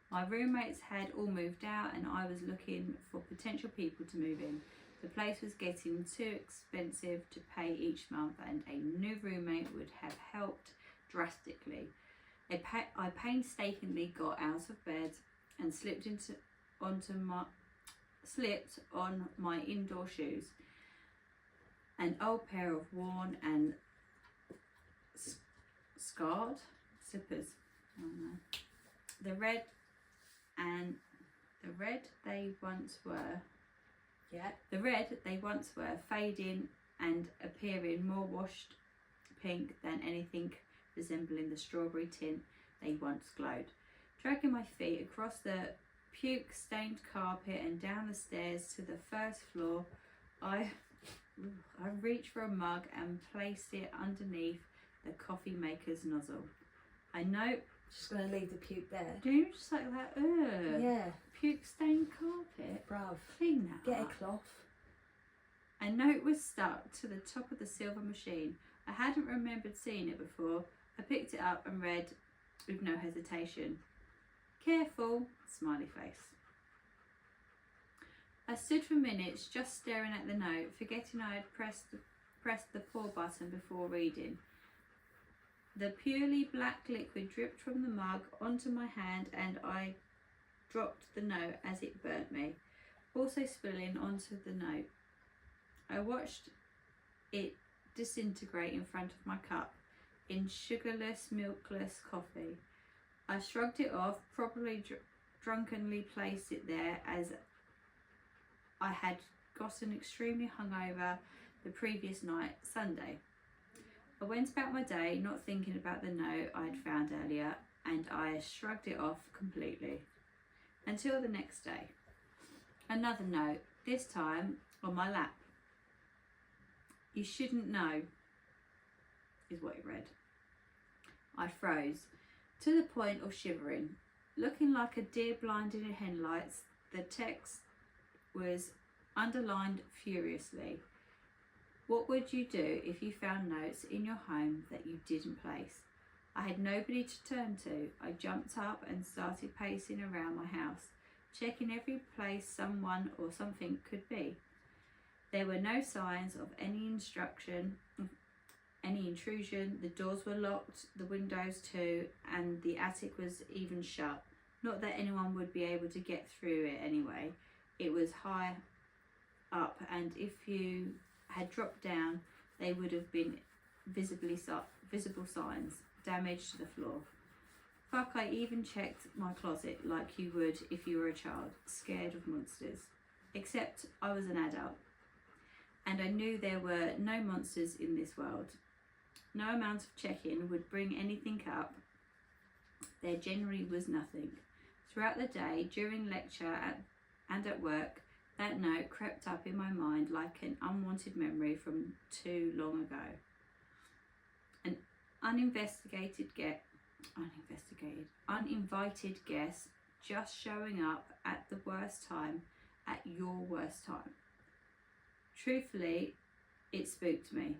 My roommates had all moved out and I was looking for potential people to move in. The place was getting too expensive to pay each month and a new roommate would have helped drastically. I painstakingly got out of bed and slipped on my indoor shoes, an old pair of worn and scarred slippers. Oh no. The red they once were. Yeah. The red they once were fading and appearing more washed pink than anything resembling the strawberry tint they once glowed. Dragging my feet across the puke-stained carpet and down the stairs to the first floor, I reached for a mug and placed it underneath the coffee maker's nozzle. I know. Just going to leave the puke there. Do you just like that? Ugh. Yeah. Puke-stained carpet. Bruv. Clean that Get a up. cloth. A note was stuck to the top of the silver machine. I hadn't remembered seeing it before. I picked it up and read with no hesitation. Careful, smiley face. I stood for minutes just staring at the note, forgetting I had pressed the pour button before reading. The purely black liquid dripped from the mug onto my hand and I dropped the note as it burnt me, also spilling onto the note. I watched it disintegrate in front of my cup in sugarless, milkless coffee. I shrugged it off, probably drunkenly placed it there as I had gotten extremely hungover the previous night, Sunday. I went about my day, not thinking about the note I had found earlier. and I shrugged it off completely. Until the next day. Another note, this time on my lap. You shouldn't know, is what it read. I froze, to the point of shivering. Looking like a deer blinded in headlights, the text was underlined furiously. What would you do if you found notes in your home that you didn't place? I had nobody to turn to. I jumped up and started pacing around my house, checking every place someone or something could be. There were no signs of any intrusion. The doors were locked, the windows too, and the attic was even shut. Not that anyone would be able to get through it anyway. It was high up, and if you had dropped down, they would have been visible signs, damage to the floor. Fuck, I even checked my closet like you would if you were a child, scared of monsters. Except I was an adult, and I knew there were no monsters in this world. No amount of checking would bring anything up. There generally was nothing. Throughout the day, during lecture and at work, that note crept up in my mind like an unwanted memory from too long ago. An uninvited guest just showing up at the worst time, at your worst time. Truthfully, it spooked me.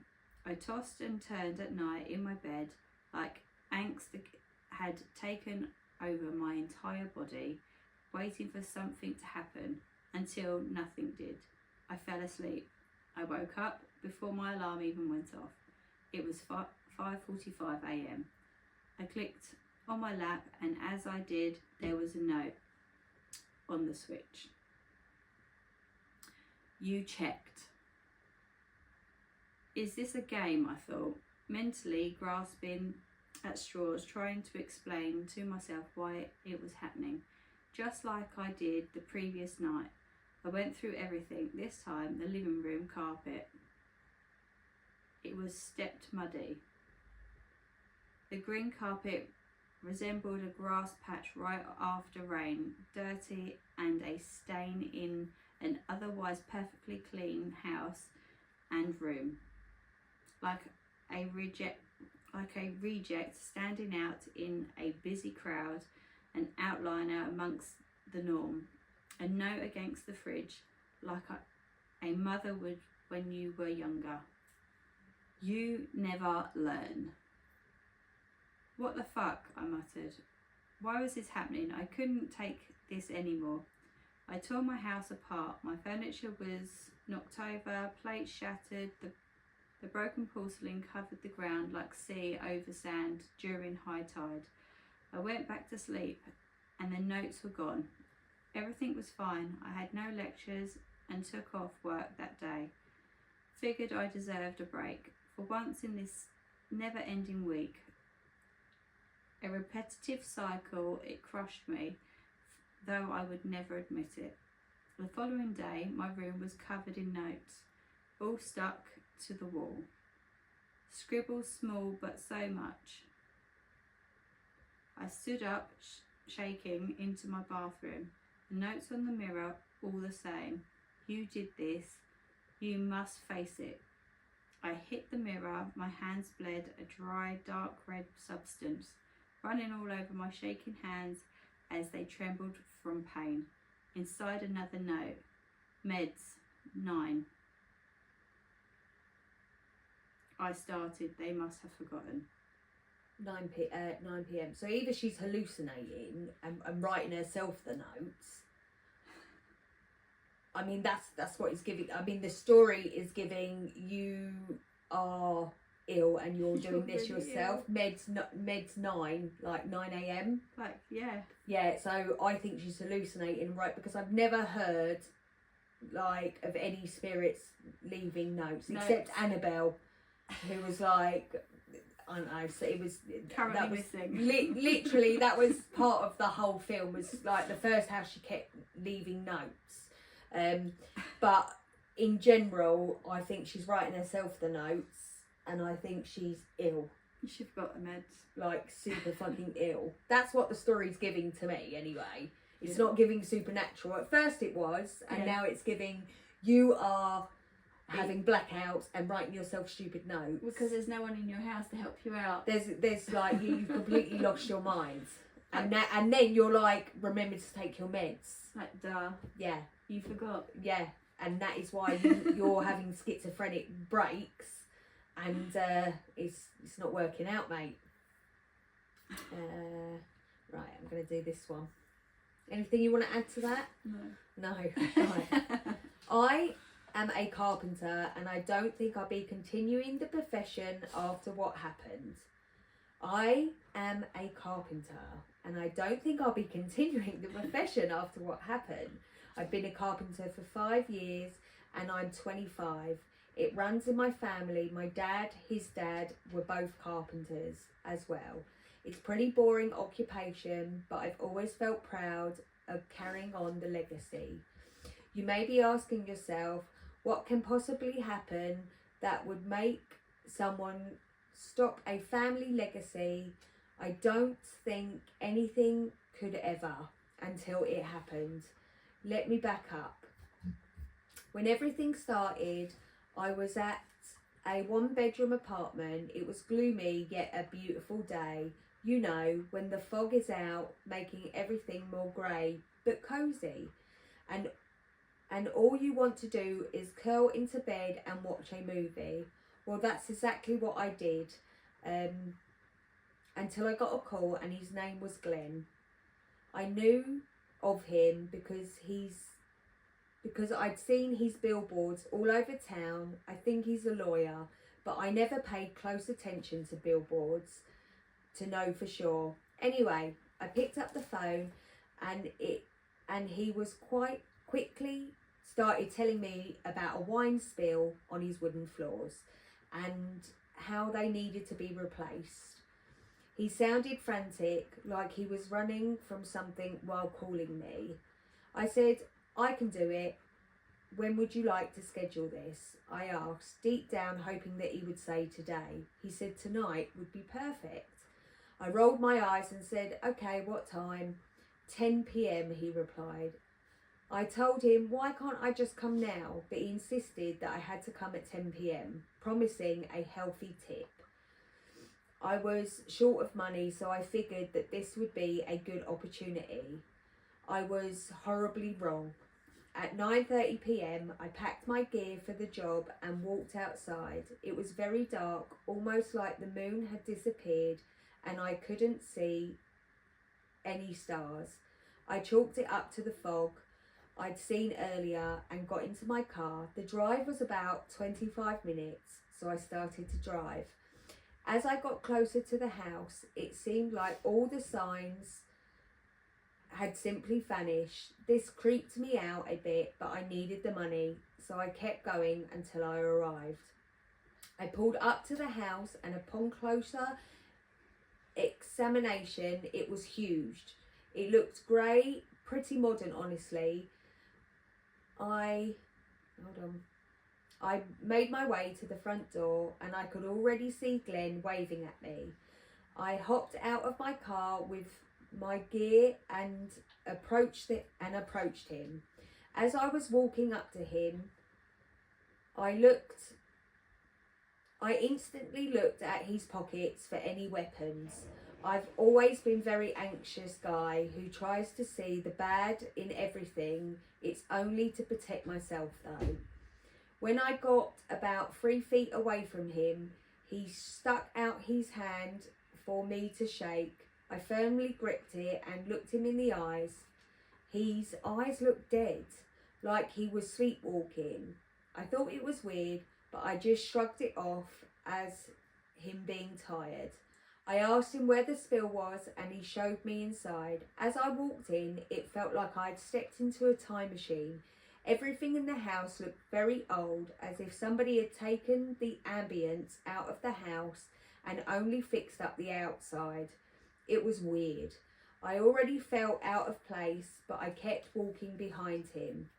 I tossed and turned at night in my bed like angst had taken over my entire body, waiting for something to happen, until nothing did. I fell asleep. I woke up before my alarm even went off. It was 5:45 a.m. I clicked on my lap, and as I did, there was a note on the switch. You checked. Is this a game? I thought, mentally grasping at straws, trying to explain to myself why it was happening, just like I did the previous night. I went through everything, this time the living room carpet. It was stepped muddy. The green carpet resembled a grass patch right after rain, dirty and a stain in an otherwise perfectly clean house and room. Like a reject standing out in a busy crowd, an outliner amongst the norm. A note against the fridge, like a mother would when you were younger. You never learn. What the fuck, I muttered. Why was this happening? I couldn't take this anymore. I tore my house apart. My furniture was knocked over, plates shattered, the broken porcelain covered the ground like sea over sand during high tide. I went back to sleep, and the notes were gone. Everything was fine. I had no lectures and took off work that day. Figured I deserved a break. For once in this never-ending week, a repetitive cycle, it crushed me, though I would never admit it. The following day, my room was covered in notes, all stuck to the wall. Scribbles small but so much. I stood up, shaking, into my bathroom. The notes on the mirror, all the same. You did this. You must face it. I hit the mirror. My hands bled, a dry, dark red substance running all over my shaking hands as they trembled from pain. Inside, another note. Meds, 9. I started. They must have forgotten. 9 p.m. So either she's hallucinating and writing herself the notes. I mean, that's what it's giving. I mean, the story is giving you are ill and you're doing this really yourself. Meds 9, like 9 a.m. Like, yeah. Yeah, so I think she's hallucinating, right? Because I've never heard like of any spirits leaving notes. Except Annabelle, who was like, I don't know, so it was Currently missing. Literally, that was part of the whole film. Was like the first house she kept leaving notes. But in general, I think she's writing herself the notes, and I think she's ill. You should have got the meds. like super fucking ill. That's what the story's giving to me anyway. It's not giving supernatural. At first it was, and Yeah. now it's giving you are having blackouts and writing yourself stupid notes. Because there's no one in your house to help you out. There's like you've completely lost your mind. And then you're like, remember to take your meds. Like, duh, Yeah, you forgot. yeah. And that is why you're having schizophrenic breaks, and it's not working out, mate. Right, I'm going to do this one. Anything you want to add to that? No. No. Right. I am a carpenter, and I don't think I'll be continuing the profession after what happened. I am a carpenter, and I don't think I'll be continuing the profession after what happened. I've been a carpenter for 5 years, and I'm 25. It runs in my family. My dad, his dad were both carpenters as well. It's pretty boring occupation, but I've always felt proud of carrying on the legacy. You may be asking yourself, what can possibly happen that would make someone stop a family legacy? I don't think anything could ever until it happened. Let me back up. When everything started, I was at a 1-bedroom apartment. It was gloomy yet a beautiful day. You know, when the fog is out, making everything more grey but cosy. And all you want to do is curl into bed and watch a movie. Well, that's exactly what I did. Until I got a call, and his name was Glenn. I knew of him because I'd seen his billboards all over town. I think he's a lawyer, but I never paid close attention to billboards to know for sure. Anyway, I picked up the phone, and he was quite quickly started telling me about a wine spill on his wooden floors and how they needed to be replaced. He sounded frantic, like he was running from something while calling me. I said, I can do it. When would you like to schedule this? I asked, deep down hoping that he would say today. He said tonight would be perfect. I rolled my eyes and said, okay, what time? 10 p.m, he replied. I told him, why can't I just come now? But he insisted that I had to come at 10 p.m, promising a healthy tip. I was short of money, so I figured that this would be a good opportunity. I was horribly wrong. At 9:30 p.m, I packed my gear for the job and walked outside. It was very dark, almost like the moon had disappeared, and I couldn't see any stars. I chalked it up to the fog I'd seen earlier and got into my car. The drive was about 25 minutes, so I started to drive. As I got closer to the house, it seemed like all the signs had simply vanished. This creeped me out a bit, but I needed the money, so I kept going until I arrived. I pulled up to the house, and upon closer examination, it was huge. It looked grey, pretty modern, honestly. I made my way to the front door, and I could already see Glenn waving at me. I hopped out of my car with my gear and approached him. As I was walking up to him, I instantly looked at his pockets for any weapons. I've always been very anxious guy who tries to see the bad in everything. It's only to protect myself though. When I got about 3 feet away from him, he stuck out his hand for me to shake. I firmly gripped it and looked him in the eyes. His eyes looked dead, like he was sleepwalking. I thought it was weird, but I just shrugged it off as him being tired. I asked him where the spill was, and he showed me inside. As I walked in, it felt like I'd stepped into a time machine. Everything in the house looked very old, as if somebody had taken the ambience out of the house and only fixed up the outside. It was weird. I already felt out of place, but I kept walking behind him.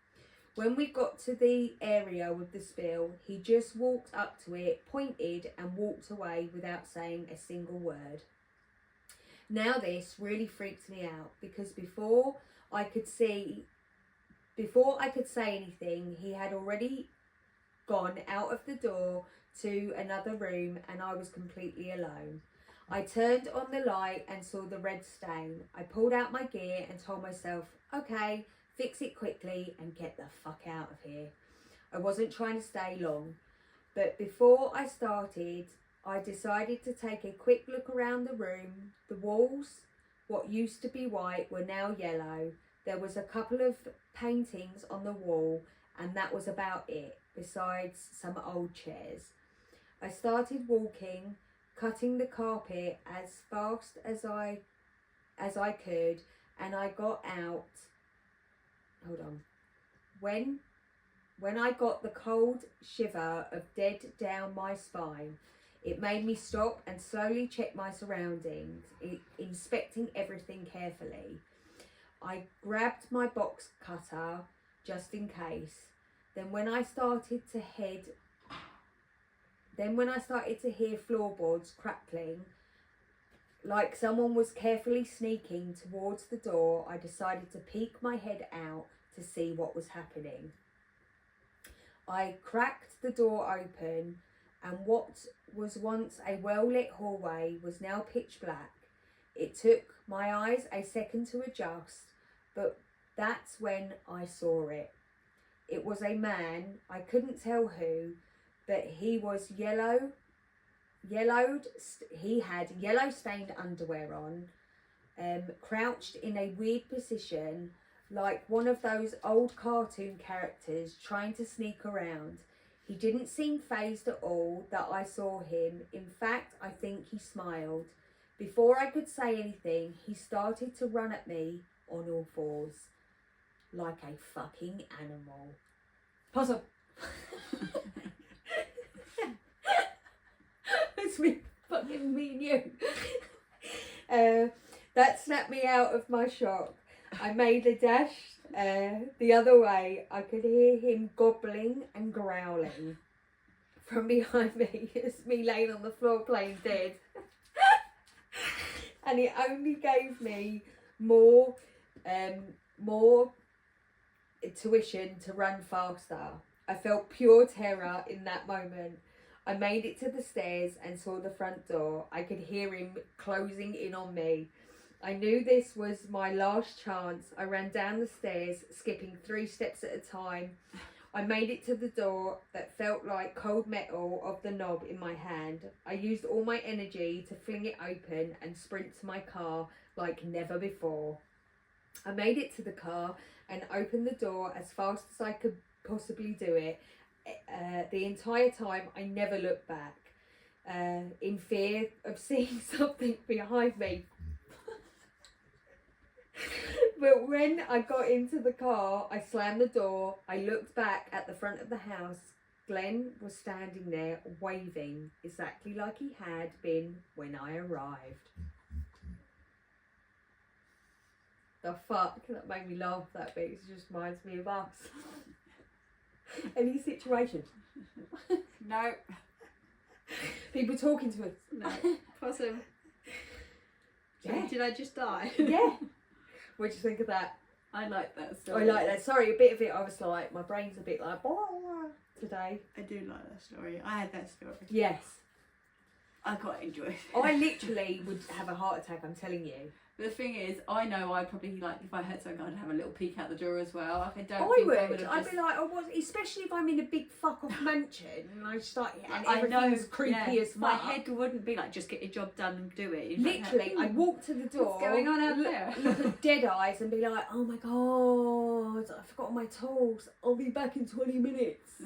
When we got to the area with the spill, he just walked up to it, pointed and walked away without saying a single word. Now this really freaked me out because before I could say anything, he had already gone out of the door to another room and I was completely alone. I turned on the light and saw the red stain. I pulled out my gear and told myself, okay, fix it quickly and get the fuck out of here. I wasn't trying to stay long, but before I started, I decided to take a quick look around the room. The walls, what used to be white, were now yellow. There was a couple of paintings on the wall and that was about it, besides some old chairs. I started walking, cutting the carpet as fast as I could, and I got out. Hold on. When I got the cold shiver of dead down my spine, it made me stop and slowly check my surroundings, inspecting everything carefully. I grabbed my box cutter just in case. Then when I started to hear floorboards crackling, like someone was carefully sneaking towards the door, I decided to peek my head out to see what was happening. I cracked the door open, and what was once a well-lit hallway was now pitch black. It took my eyes a second to adjust, but that's when I saw it. It was a man, I couldn't tell who, but he was yellowed. He had yellow stained underwear on, crouched in a weird position, like one of those old cartoon characters trying to sneak around. He didn't seem fazed at all that I saw him. In fact, I think he smiled. Before I could say anything, he started to run at me on all fours, like a fucking animal. Puzzle. It's me and you. That snapped me out of my shock. I made a dash the other way. I could hear him gobbling and growling from behind me. It's me laying on the floor playing dead. And it only gave me more tuition to run faster. I felt pure terror in that moment. I made it to the stairs and saw the front door. I could hear him closing in on me. I knew this was my last chance. I ran down the stairs, skipping 3 steps at a time. I made it to the door that felt like cold metal of the knob in my hand. I used all my energy to fling it open and sprint to my car like never before. I made it to the car and opened the door as fast as I could possibly do it. The entire time I never looked back, in fear of seeing something behind me. But when I got into the car, I slammed the door. I looked back at the front of the house. Glenn was standing there waving exactly like he had been when I arrived. The fuck? That made me laugh, that bit. It just reminds me of us. Any situation? No. People talking to us. No. Possum. Yeah. Did I just die? Yeah. What do you think of that? I like that I story. like that. Sorry, a bit of it I was like, my brain's a bit like, blah, today. I do like that story. I had that story. Yes. I quite enjoyed it. I literally would have a heart attack, I'm telling you. But the thing is, I know I'd probably, like, if I heard something, I'd have a little peek out the door as well. Like, I don't I think would. I would have I'd just... be like, especially if I'm in a big fuck off mansion and I start, and I know, everything's creepy as fuck. My head wouldn't be like, just get your job done and do it. Literally, I'd walk to the door. What's going on out there? Look at dead eyes and be like, oh my god, I forgot my tools. I'll be back in 20 minutes.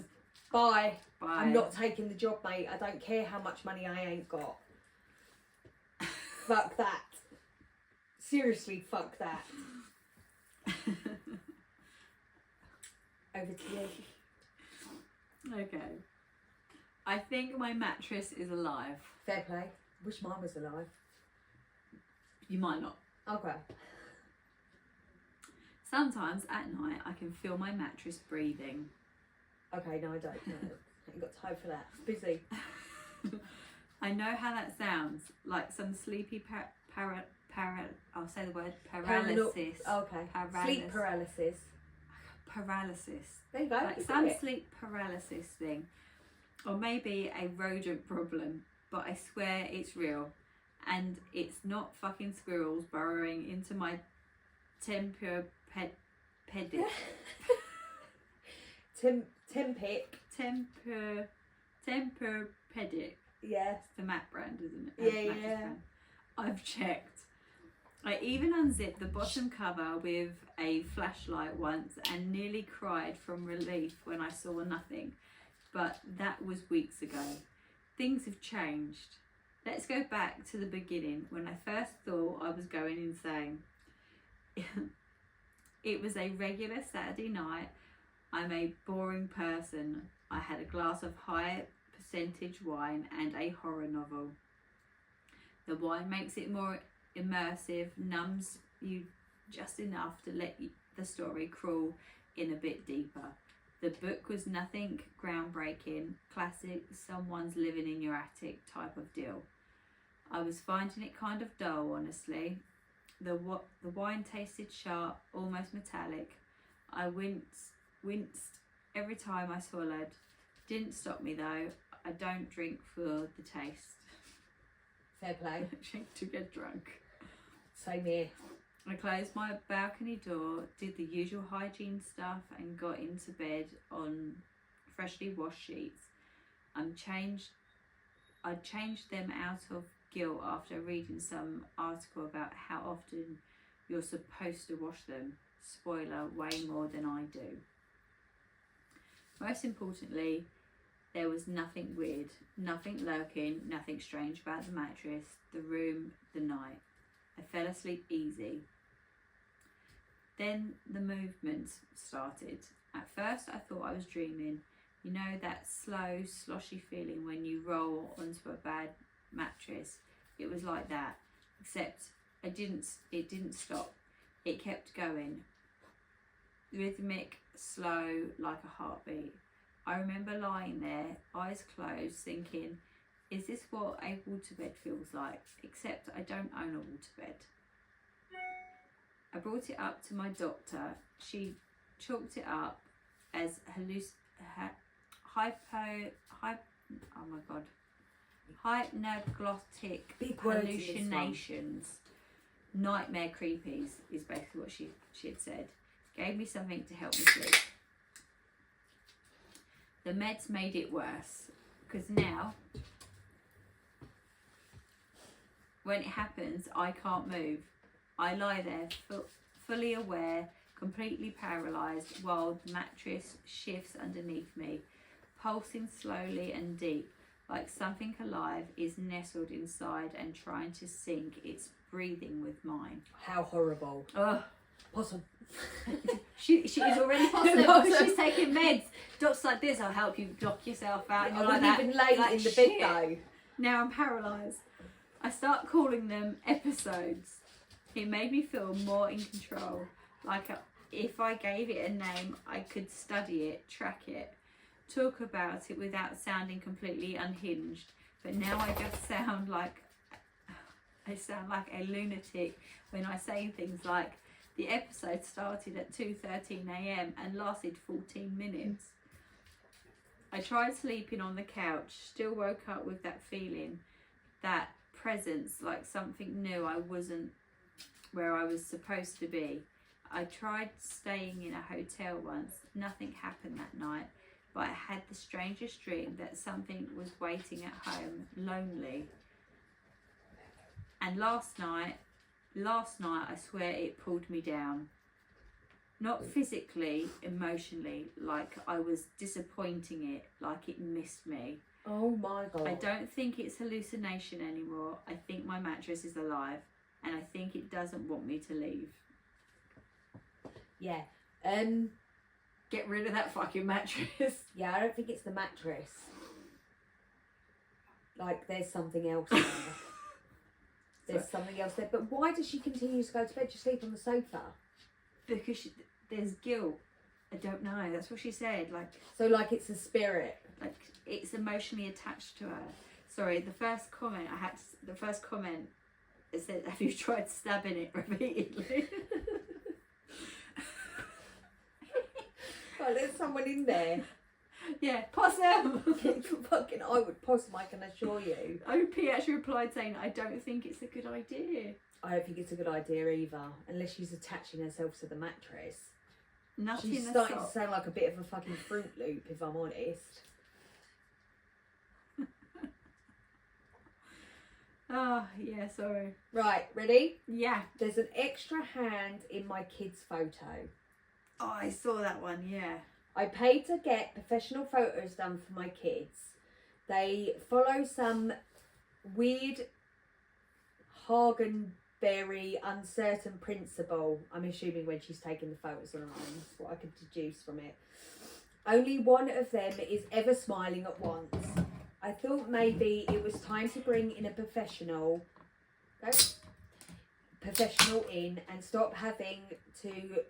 Bye. Bye. I'm not taking the job, mate. I don't care how much money I ain't got. Fuck that. Seriously, fuck that. Over to you. Okay. I think my mattress is alive. Fair play. Wish mine was alive. You might not. Okay. Sometimes at night I can feel my mattress breathing. Okay, no, I don't. No, I ain't got time for that. It's busy. I know how that sounds, like some sleepy I'll say the word Paralysis. paralysis. Okay. Sleep paralysis. Paralysis. There you go. Like you some got it. sleep paralysis thing. Or maybe a rodent problem, but I swear it's real. And it's not fucking squirrels burrowing into my tempur pedic. Tempur-Pedic. Yeah. It's the Mac brand, isn't it? Yeah, Mattress yeah. brand. I've checked. I even unzipped the bottom cover with a flashlight once and nearly cried from relief when I saw nothing. But that was weeks ago. Things have changed. Let's go back to the beginning when I first thought I was going insane. It was a regular Saturday night. I'm a boring person. I had a glass of high percentage wine and a horror novel. The wine makes it more immersive, numbs you just enough to let the story crawl in a bit deeper. The book was nothing groundbreaking, classic someone's living in your attic type of deal. I was finding it kind of dull, honestly. The wine tasted sharp, almost metallic. I winced every time I swallowed. Didn't stop me though. I don't drink for the taste. Fair play. I drink to get drunk. Same here. I closed my balcony door, did the usual hygiene stuff and got into bed on freshly washed sheets. I changed them out of guilt after reading some article about how often you're supposed to wash them. Spoiler, way more than I do. Most importantly, there was nothing weird, nothing lurking, nothing strange about the mattress, the room, the night. I fell asleep easy. Then the movements started. At first I thought I was dreaming. You know that slow, sloshy feeling when you roll onto a bad mattress? It was like that, except it didn't stop. It kept going. Rhythmic, slow, like a heartbeat. I remember lying there, eyes closed, thinking, is this what a waterbed feels like? Except I don't own a waterbed. I brought it up to my doctor. She chalked it up as hypnagogic Big words in this one. hallucinations. Nightmare creepies is basically what she had said. Gave me something to help me sleep. The meds made it worse because now when it happens I can't move. I lie there fully aware, completely paralysed while the mattress shifts underneath me, pulsing slowly and deep like something alive is nestled inside and trying to sync its breathing with mine. How horrible. Ugh. Possum. She's already Possum. she's taking meds. Doc's like this, I'll help you knock yourself out. And I you're like wasn't that. even late Like, in the shit. bed though. Now I'm paralysed. I start calling them episodes. It made me feel more in control. Like if I gave it a name, I could study it, track it, talk about it without sounding completely unhinged. But now I just sound like a lunatic when I say things like, the episode started at 2:13 a.m. and lasted 14 minutes. I tried sleeping on the couch, still woke up with that feeling, that presence, like something new. I wasn't where I was supposed to be. I tried staying in a hotel once. Nothing happened that night, but I had the strangest dream that something was waiting at home, lonely. And last night, I swear it pulled me down. Not physically, emotionally, like I was disappointing it, like it missed me. Oh my god. I don't think it's hallucination anymore. I think my mattress is alive, and I think it doesn't want me to leave. Yeah. Get rid of that fucking mattress. Yeah, I don't think it's the mattress. Like there's something else there. There's something else there. But why does she continue to go to bed? Just sleep on the sofa. because there's guilt. I don't know. That's what she said. Like it's a spirit. like it's emotionally attached to her. Sorry, the first comment it said, "Have you tried stabbing it repeatedly?" Right, there's someone in there. Yeah, possum. Fucking, I would possum, I can assure you. OP actually replied saying, "I don't think it's a good idea." I don't think it's a good idea either, unless she's attaching herself to the mattress. Nothing. She's starting to sound like a bit of a fucking Fruit Loop, if I'm honest. Oh yeah, sorry. Right, ready? Yeah. There's an extra hand in my kid's photo. Oh, I saw that one. Yeah. I paid to get professional photos done for my kids. They follow some weird Hagenberry uncertain principle, I'm assuming, when she's taking the photos on her own. That's what I could deduce from it. Only one of them is ever smiling at once. I thought maybe it was time to bring in a professional in and stop having to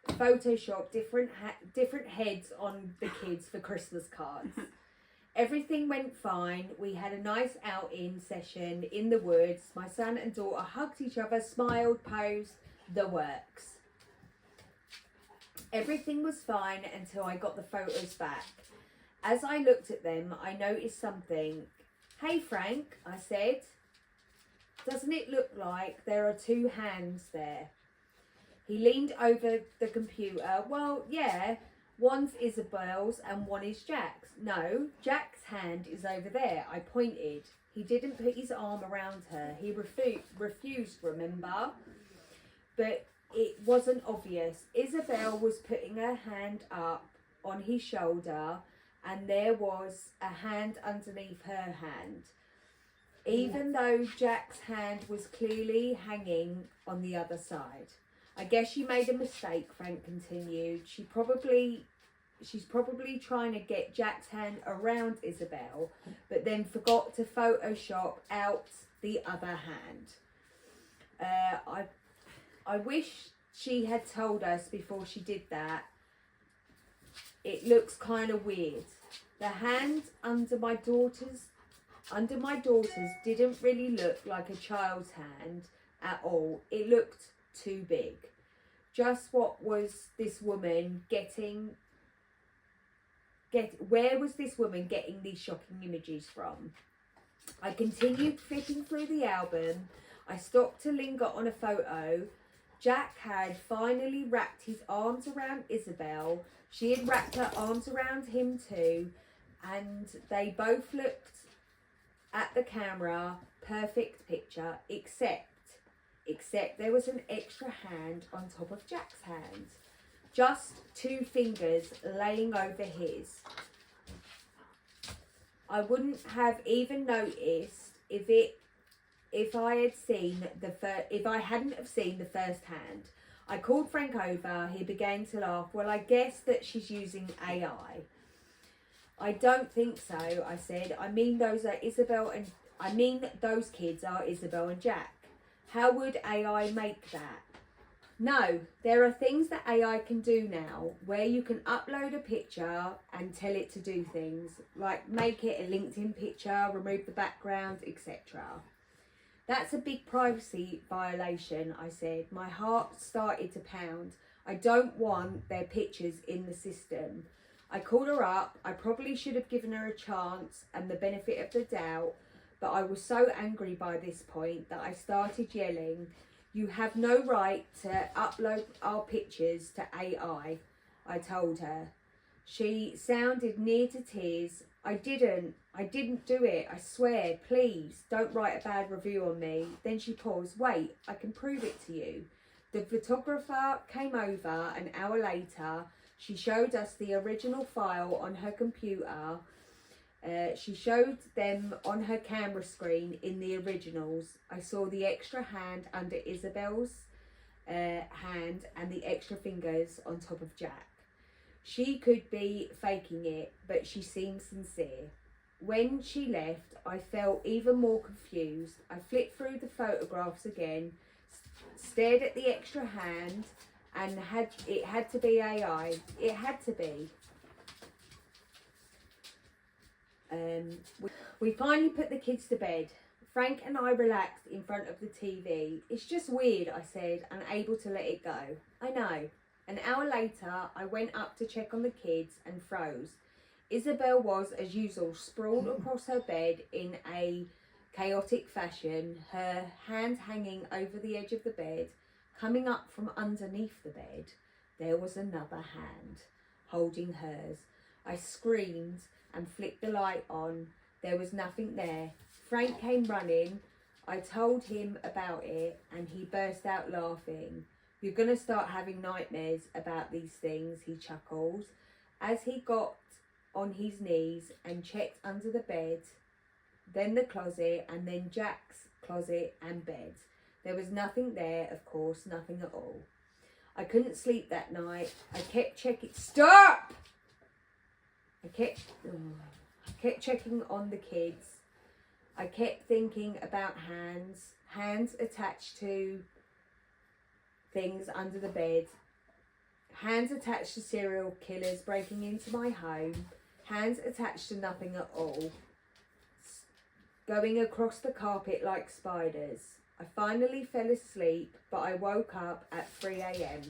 Photoshop different heads on the kids for Christmas cards. Everything went fine. We had a nice outing session in the woods. My son and daughter hugged each other, smiled, posed, the works. Everything was fine until I got the photos back. As I looked at them, I noticed something. "Hey Frank," I said, "doesn't it look like there are two hands there?" He leaned over the computer. "Well, yeah, one's Isabel's and one is Jack's." "No, Jack's hand is over there," I pointed. He didn't put his arm around her. He refused, remember? But it wasn't obvious. Isabel was putting her hand up on his shoulder and there was a hand underneath her hand. Even though Jack's hand was clearly hanging on the other side. "I guess she made a mistake," Frank continued. She's probably trying to get Jack's hand around Isabel, but then forgot to Photoshop out the other hand. I wish she had told us before she did that. It looks kind of weird. The hand under my daughter's didn't really look like a child's hand at all. It looked too big. Just what was this woman where was this woman getting these shocking images from? I continued flipping through the album. I stopped to linger on a photo. Jack had finally wrapped his arms around Isabel. She had wrapped her arms around him too, and they both looked at the camera. Perfect picture, except there was an extra hand on top of Jack's hand. Just two fingers laying over his. I wouldn't have even noticed if I hadn't have seen the first hand. I called Frank over. He began to laugh. "Well, I guess that she's using AI." "I don't think so," I said. I mean those kids are Isabel and Jack. How would AI make that?" "No, there are things that AI can do now where you can upload a picture and tell it to do things, like make it a LinkedIn picture, remove the background, etc. "That's a big privacy violation," I said. My heart started to pound. I don't want their pictures in the system. I called her up. I probably should have given her a chance and the benefit of the doubt, but I was so angry by this point that I started yelling, "You have no right to upload our pictures to AI," I told her. She sounded near to tears. I didn't do it, I swear, please, don't write a bad review on me." Then she paused. "Wait, I can prove it to you." The photographer came over an hour later. She showed us the original file on her computer. She showed them on her camera screen in the originals. I saw the extra hand under Isabel's hand and the extra fingers on top of Jack. She could be faking it, but she seemed sincere. When she left, I felt even more confused. I flipped through the photographs again, stared at the extra hand and had to be AI. It had to be. We finally put the kids to bed. Frank and I relaxed in front of the TV. It's just weird, I said, unable to let it go. I know. An hour later, I went up to check on the kids and froze. Isabel was, as usual, sprawled across her bed in a chaotic fashion, her hand hanging over the edge of the bed. Coming up from underneath the bed, there was another hand, holding hers. I screamed and flicked the light on. There was nothing there. Frank came running. I told him about it and he burst out laughing. You're going to start having nightmares about these things, he chuckled. As he got on his knees and checked under the bed, then the closet, and then Jack's closet and bed. There was nothing there, of course, nothing at all. I couldn't sleep that night. I kept checking. Stop! I kept checking on the kids. I kept thinking about hands attached to things under the bed, hands attached to serial killers breaking into my home, hands attached to nothing at all, going across the carpet like spiders. I finally fell asleep, but I woke up at 3 a.m.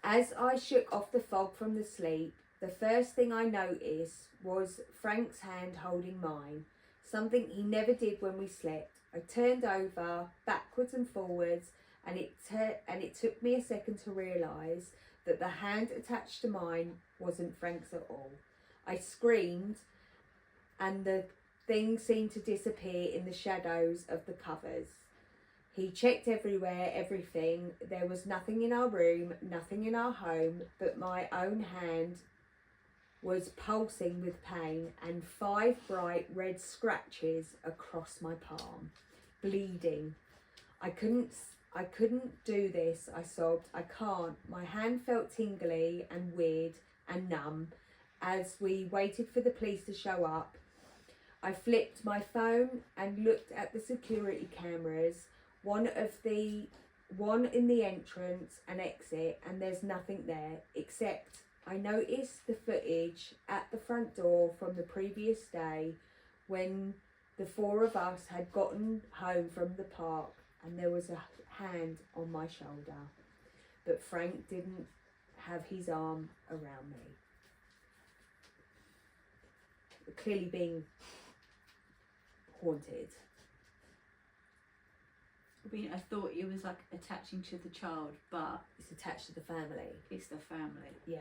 As I shook off the fog from the sleep, the first thing I noticed was Frank's hand holding mine, something he never did when we slept. I turned over, backwards and forwards, and it took me a second to realise that the hand attached to mine wasn't Frank's at all. I screamed, and the thing seemed to disappear in the shadows of the covers. He checked everywhere, everything. There was nothing in our room, nothing in our home, but my own hand was pulsing with pain and 5 bright red scratches across my palm, bleeding. I couldn't do this, I sobbed. I can't. My hand felt tingly and weird and numb as we waited for the police to show up. I flipped my phone and looked at the security cameras, one in the entrance and exit, and there's nothing there except I noticed the footage at the front door from the previous day when the 4 of us had gotten home from the park, and there was a hand on my shoulder, but Frank didn't have his arm around me. Clearly being haunted. I mean, I thought it was like attaching to the child, but It's attached to the family. it's the family. Yeah.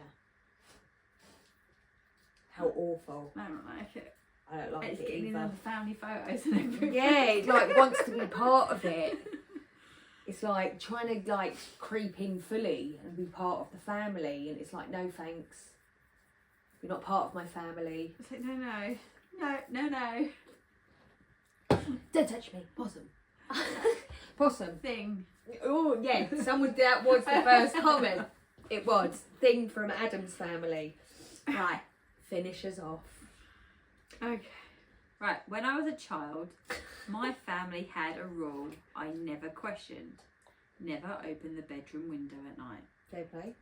How awful. I don't like it. I don't like It's it getting in either. all the family photos and everything. Yeah, it like wants to be part of it. It's like trying to like creep in fully and be part of the family, and it's like, no thanks. You're not part of my family. It's like, no. Don't touch me. Possum. Possum. Thing. Oh yeah, that was the first comment. It was. Thing from Adam's family. Right, finish us off. Okay. Right, when I was a child, my family had a rule I never questioned. Never open the bedroom window at night. Fair play.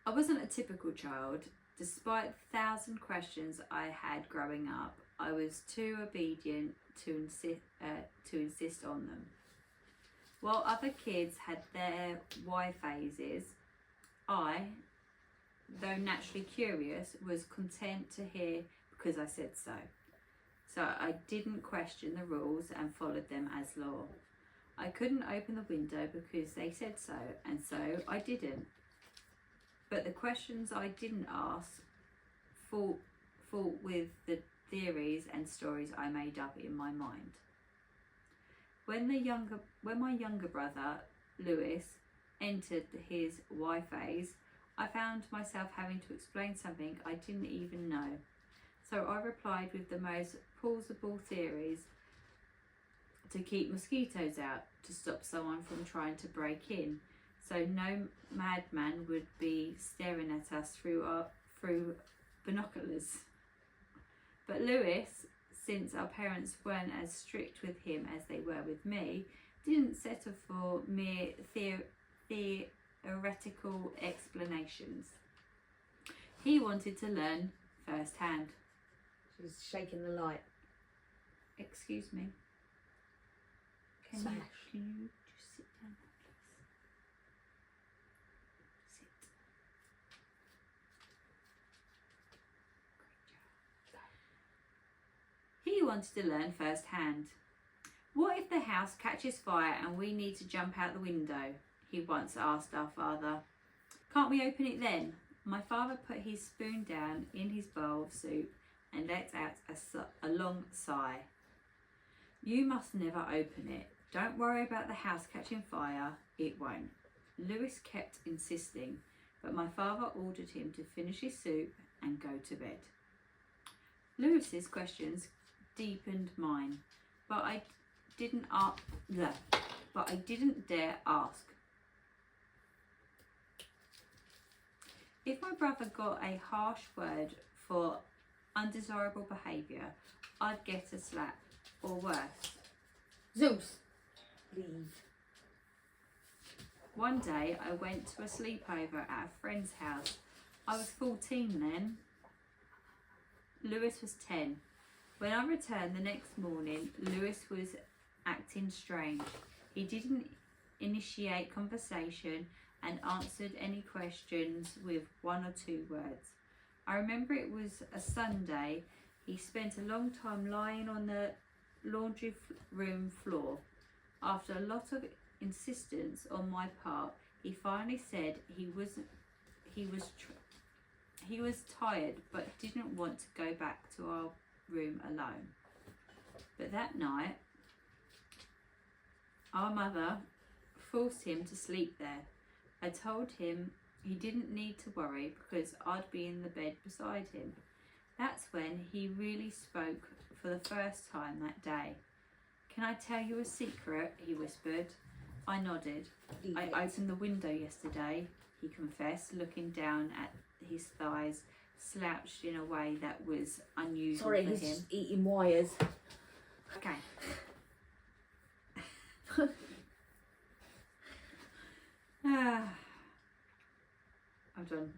I wasn't a typical child. Despite 1,000 questions I had growing up, I was too obedient to insist on them. While other kids had their why phases, I, though naturally curious, was content to hear because I said so. So I didn't question the rules and followed them as law. I couldn't open the window because they said so, and so I didn't. But the questions I didn't ask fought with the theories and stories I made up in my mind. When my younger brother, Lewis, entered his why phase, I found myself having to explain something I didn't even know. So I replied with the most plausible theories to keep mosquitoes out, to stop someone from trying to break in, so no madman would be staring at us through binoculars. But Lewis, since our parents weren't as strict with him as they were with me, didn't settle for mere theoretical explanations. He wanted to learn firsthand. She's shaking the light. Excuse me. Can Smash. you just sit down, please? Sit. He wanted to learn firsthand. What if the house catches fire and we need to jump out the window? He once asked our father. Can't we open it then? My father put his spoon down in his bowl of soup and let out a long sigh. You must never open it. Don't worry about the house catching fire. It won't. Lewis kept insisting, but my father ordered him to finish his soup and go to bed. Lewis's questions deepened mine, but I didn't dare ask. If my brother got a harsh word for undesirable behaviour, I'd get a slap, or worse. Zeus, leave. One day I went to a sleepover at a friend's house. I was 14 then. Lewis was 10. When I returned the next morning, Lewis was acting strange. He didn't initiate conversation and answered any questions with 1 or 2 words. I remember it was a Sunday. He spent a long time lying on the laundry room floor. After a lot of insistence on my part, he finally said he was tired but didn't want to go back to our room alone. But that night, our mother forced him to sleep there. I told him he didn't need to worry because I'd be in the bed beside him. That's when he really spoke for the first time that day. Can I tell you a secret? He whispered. I nodded. Leave I it. opened the window yesterday, he confessed, looking down at his thighs, slouched in a way that was unusual Sorry, for he's him. just eating wires. Okay. I'm done.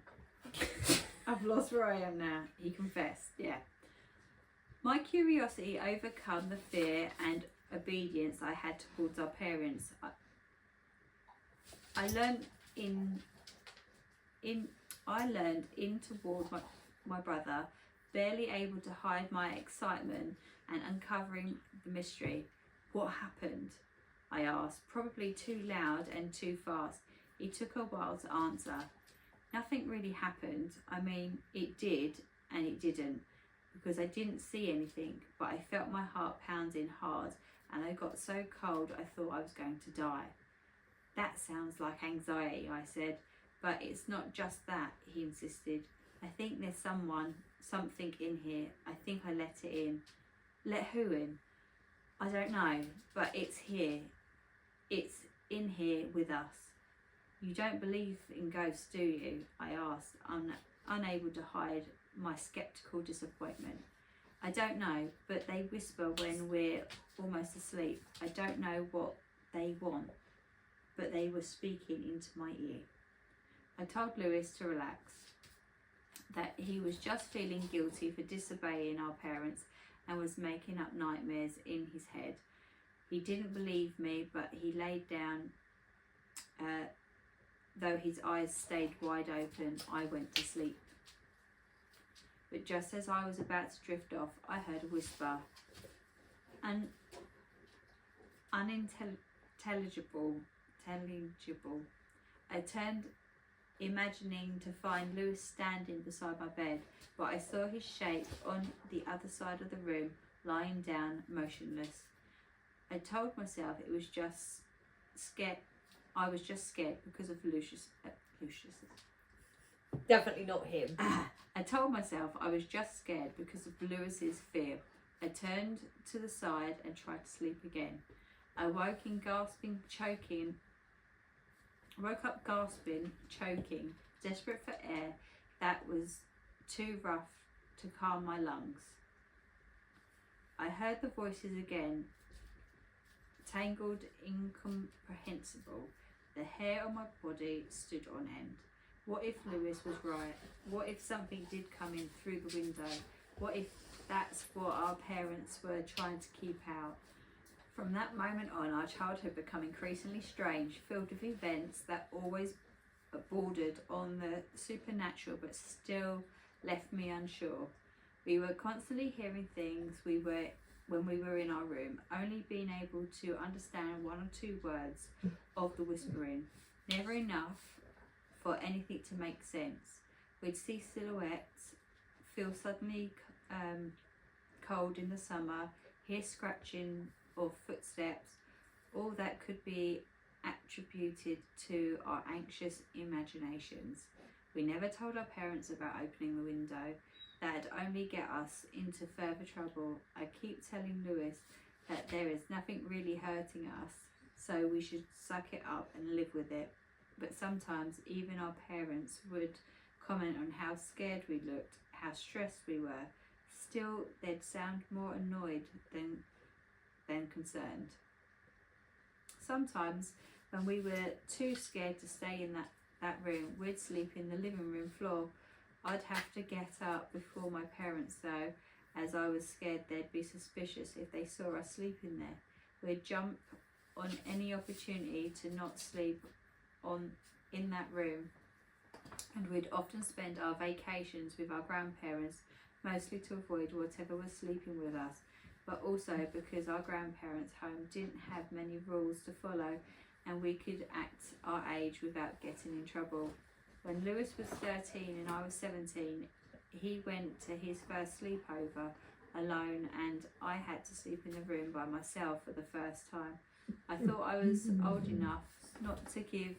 I've lost where I am now. He confessed, yeah. My curiosity overcome the fear and obedience I had towards our parents. I learned in toward my brother, barely able to hide my excitement and uncovering the mystery. What happened? I asked, probably too loud and too fast. It took a while to answer. Nothing really happened. I mean, it did and it didn't, because I didn't see anything, but I felt my heart pounding hard and I got so cold I thought I was going to die. That sounds like anxiety, I said, but it's not just that, he insisted. I think there's something in here. I think I let it in. Let who in? I don't know, but it's here. It's in here with us. You don't believe in ghosts, do you? I asked, unable to hide my sceptical disappointment. I don't know, but they whisper when we're almost asleep. I don't know what they want, but they were speaking into my ear. I told Lewis to relax, that he was just feeling guilty for disobeying our parents and was making up nightmares in his head. He didn't believe me, but he laid down. Though his eyes stayed wide open, I went to sleep. But just as I was about to drift off, I heard a whisper. An unintelligible. I turned, imagining to find Lewis standing beside my bed, but I saw his shape on the other side of the room, lying down, motionless. I told myself it was just scared. I was just scared because of Lucius. Definitely not him. I told myself I was just scared because of Lewis's fear. I turned to the side and tried to sleep again. I woke up gasping, choking, desperate for air that was too rough to calm my lungs. I heard the voices again, tangled, incomprehensible. The hair on my body stood on end. What if Lewis was right? What if something did come in through the window? What if that's what our parents were trying to keep out? From that moment on, our childhood became increasingly strange, filled with events that always bordered on the supernatural but still left me unsure. We were constantly hearing things when we were in our room, only being able to understand one or two words of the whispering. Never enough for anything to make sense. We'd see silhouettes, feel suddenly cold in the summer, hear scratching or footsteps. All that could be attributed to our anxious imaginations. We never told our parents about opening the window. That'd only get us into further trouble. I keep telling Lewis that there is nothing really hurting us, so we should suck it up and live with it. But sometimes even our parents would comment on how scared we looked, how stressed we were. Still, they'd sound more annoyed than concerned. Sometimes when we were too scared to stay in that room, we'd sleep in the living room floor. I'd have to get up before my parents though, as I was scared they'd be suspicious if they saw us sleeping there. We'd jump on any opportunity to not sleep in that room, and we'd often spend our vacations with our grandparents, mostly to avoid whatever was sleeping with us, but also because our grandparents' home didn't have many rules to follow and we could act our age without getting in trouble. When Lewis was 13 and I was 17, he went to his first sleepover alone and I had to sleep in the room by myself for the first time. I thought I was old enough not to give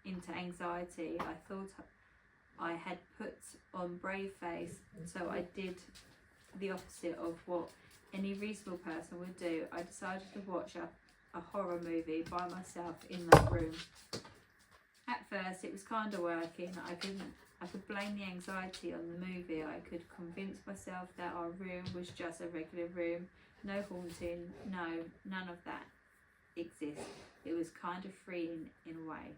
into anxiety. I thought I had put on brave face, so I did the opposite of what any reasonable person would do. I decided to watch a horror movie by myself in that room. At first it was kind of working. I could blame the anxiety on the movie. I could convince myself that our room was just a regular room, no haunting, none of that exists. It was kind of freeing in a way.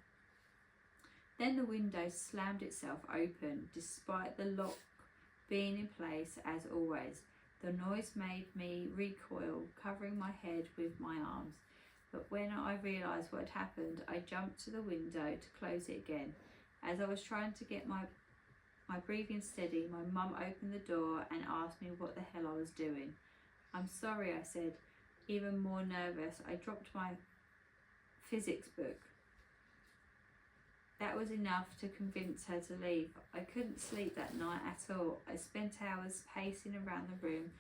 Then the window slammed itself open, despite the lock being in place as always. The noise made me recoil, covering my head with my arms. But when I realised what had happened, I jumped to the window to close it again. As I was trying to get my breathing steady, my mum opened the door and asked me what the hell I was doing. "I'm sorry," I said, even more nervous. I dropped my physics book. That was enough to convince her to leave. I couldn't sleep that night at all. I spent hours pacing around the room,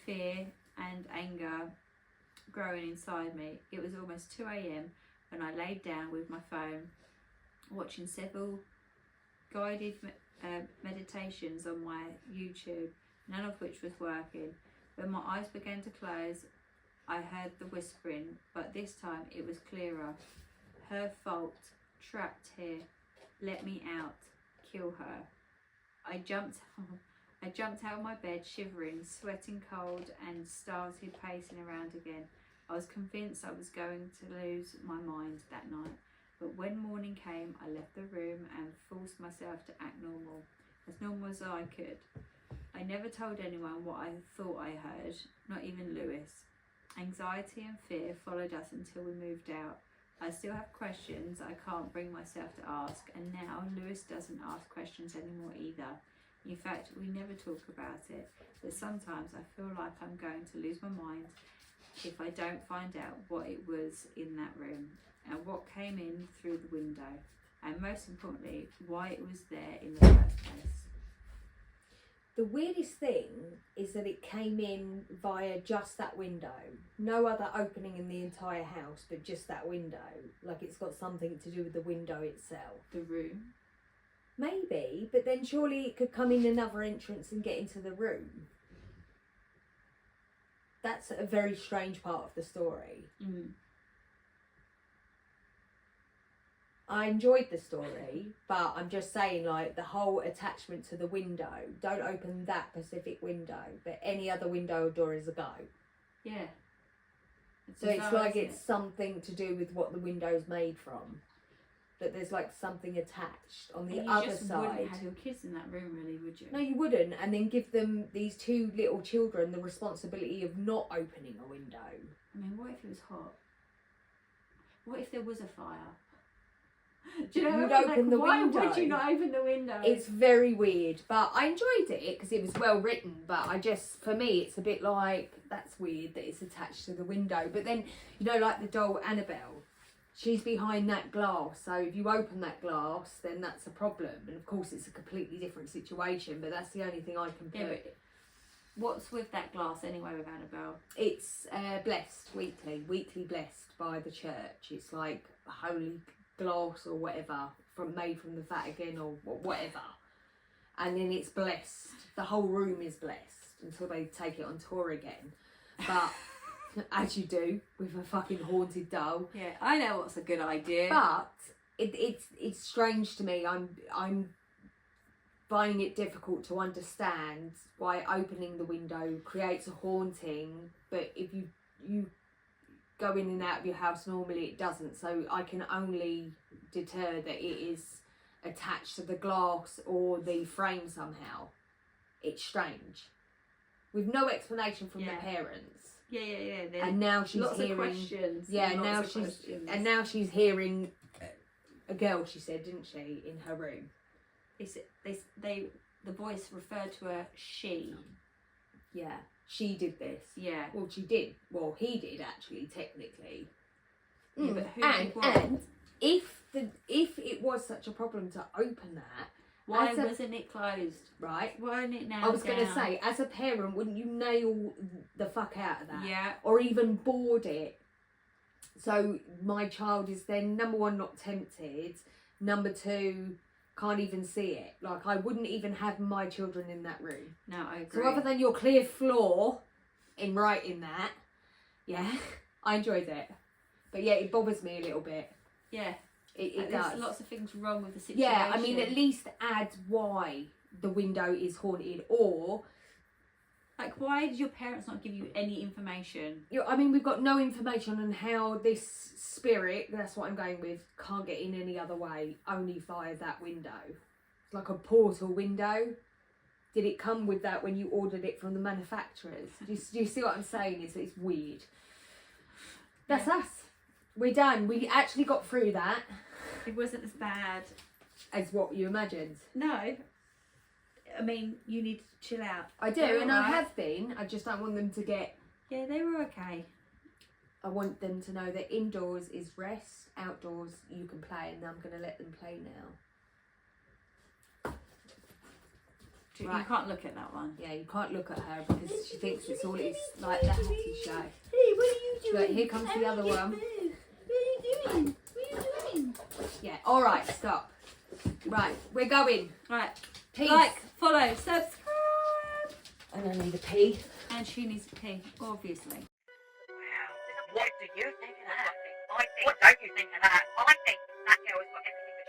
fear and anger growing inside me. It was almost 2 a.m. when I laid down with my phone, watching several guided meditations on my YouTube, none of which was working. When my eyes began to close, I heard the whispering, but this time it was clearer. "Her fault. Trapped here. Let me out. Kill her." I jumped out of my bed, shivering, sweating cold, and started pacing around again. I was convinced I was going to lose my mind that night, but when morning came, I left the room and forced myself to act normal as I could. I never told anyone what I thought I heard, not even Lewis. Anxiety and fear followed us until we moved out. I still have questions I can't bring myself to ask, and now Lewis doesn't ask questions anymore either. In fact, we never talk about it, but sometimes I feel like I'm going to lose my mind if I don't find out what it was in that room and what came in through the window, and most importantly, why it was there in the first place. The weirdest thing is that it came in via just that window. No other opening in the entire house, but just that window. Like it's got something to do with the window itself. The room? Maybe, but then surely it could come in another entrance and get into the room. That's a very strange part of the story. I enjoyed the story, but I'm just saying, like, the whole attachment to the window, don't open that specific window, but any other window or door is a go. Yeah. So it's bizarre, like isn't it's something to do with what the window's made from. That there's like something attached on the it? And other you just side. wouldn't have your kids in that room, really, would you? No, you wouldn't. And then give them, these two little children, the responsibility of not opening a window. I mean, what if it was hot? What if there was a fire? Do you know? You'd like, open the why window. would you not open the window? It's very weird, but I enjoyed it because it was well written. But I just, for me, it's a bit like, that's weird that it's attached to the window. But then, you know, like the doll Annabelle, she's behind that glass. So if you open that glass, then that's a problem. And of course, it's a completely different situation. But that's the only thing I can put. Yeah, but what's with that glass anyway with Annabelle? It's blessed weekly blessed by the church. It's like a holy glass or whatever made from the Vatican or whatever, and then it's blessed. The whole room is blessed until they take it on tour again. But as you do with a fucking haunted doll. Yeah, I know what's a good idea. But it's strange to me. I'm finding it difficult to understand why opening the window creates a haunting, but if you go in and out of your house normally, it doesn't. So I can only deter that it is attached to the glass or the frame somehow. It's strange, with no explanation from the Yeah. parents. Yeah. And now she's lots hearing. of questions. Yeah, lots of questions. now she's hearing a girl. She said, didn't she, in her room? The voice referred to her she. Yeah, she did this. Yeah. Well, she did. Well, he did actually, technically. Yeah, but who and did what? and if it was such a problem to open that, Why as a- wasn't it closed? right? Why isn't it now? I was going to say, as a parent, wouldn't you nail the fuck out of that? Yeah. Or even board it? So my child is then, number one, not tempted. Number two, can't even see it. Like, I wouldn't even have my children in that room. No, I agree. So other than your clear floor in writing that, yeah, I enjoyed it. But yeah, it bothers me a little bit. yeah, It there's does. lots of things wrong with the situation. Yeah, I mean, at least add why the window is haunted, or like, why did your parents not give you any information? I mean, we've got no information on how this spirit, that's what I'm going with, can't get in any other way, only via that window. It's like a portal window. Did it come with that when you ordered it from the manufacturers? Do you see what I'm saying? It's weird. That's us. We're done. We actually got through that It wasn't as bad. as what you imagined. No, I mean, you need to chill out. I do, They're and I alright. have been. I just don't want them to get... Yeah, they were okay. I want them to know that indoors is rest, outdoors you can play, and I'm going to let them play now. You Right. can't look at that one. Yeah, you can't look at her because she thinks it's all it's like the Hattie show. Hey, what are you doing? Look, here comes the other one. What are you doing? What are you doing? Yeah, alright, stop. Right, we're going. Right, Peace. like, follow, subscribe. And I need a pee. And she needs to pee, obviously. Wow. What do you think of that? I think. What don't you think of that? I think that girl has got everything that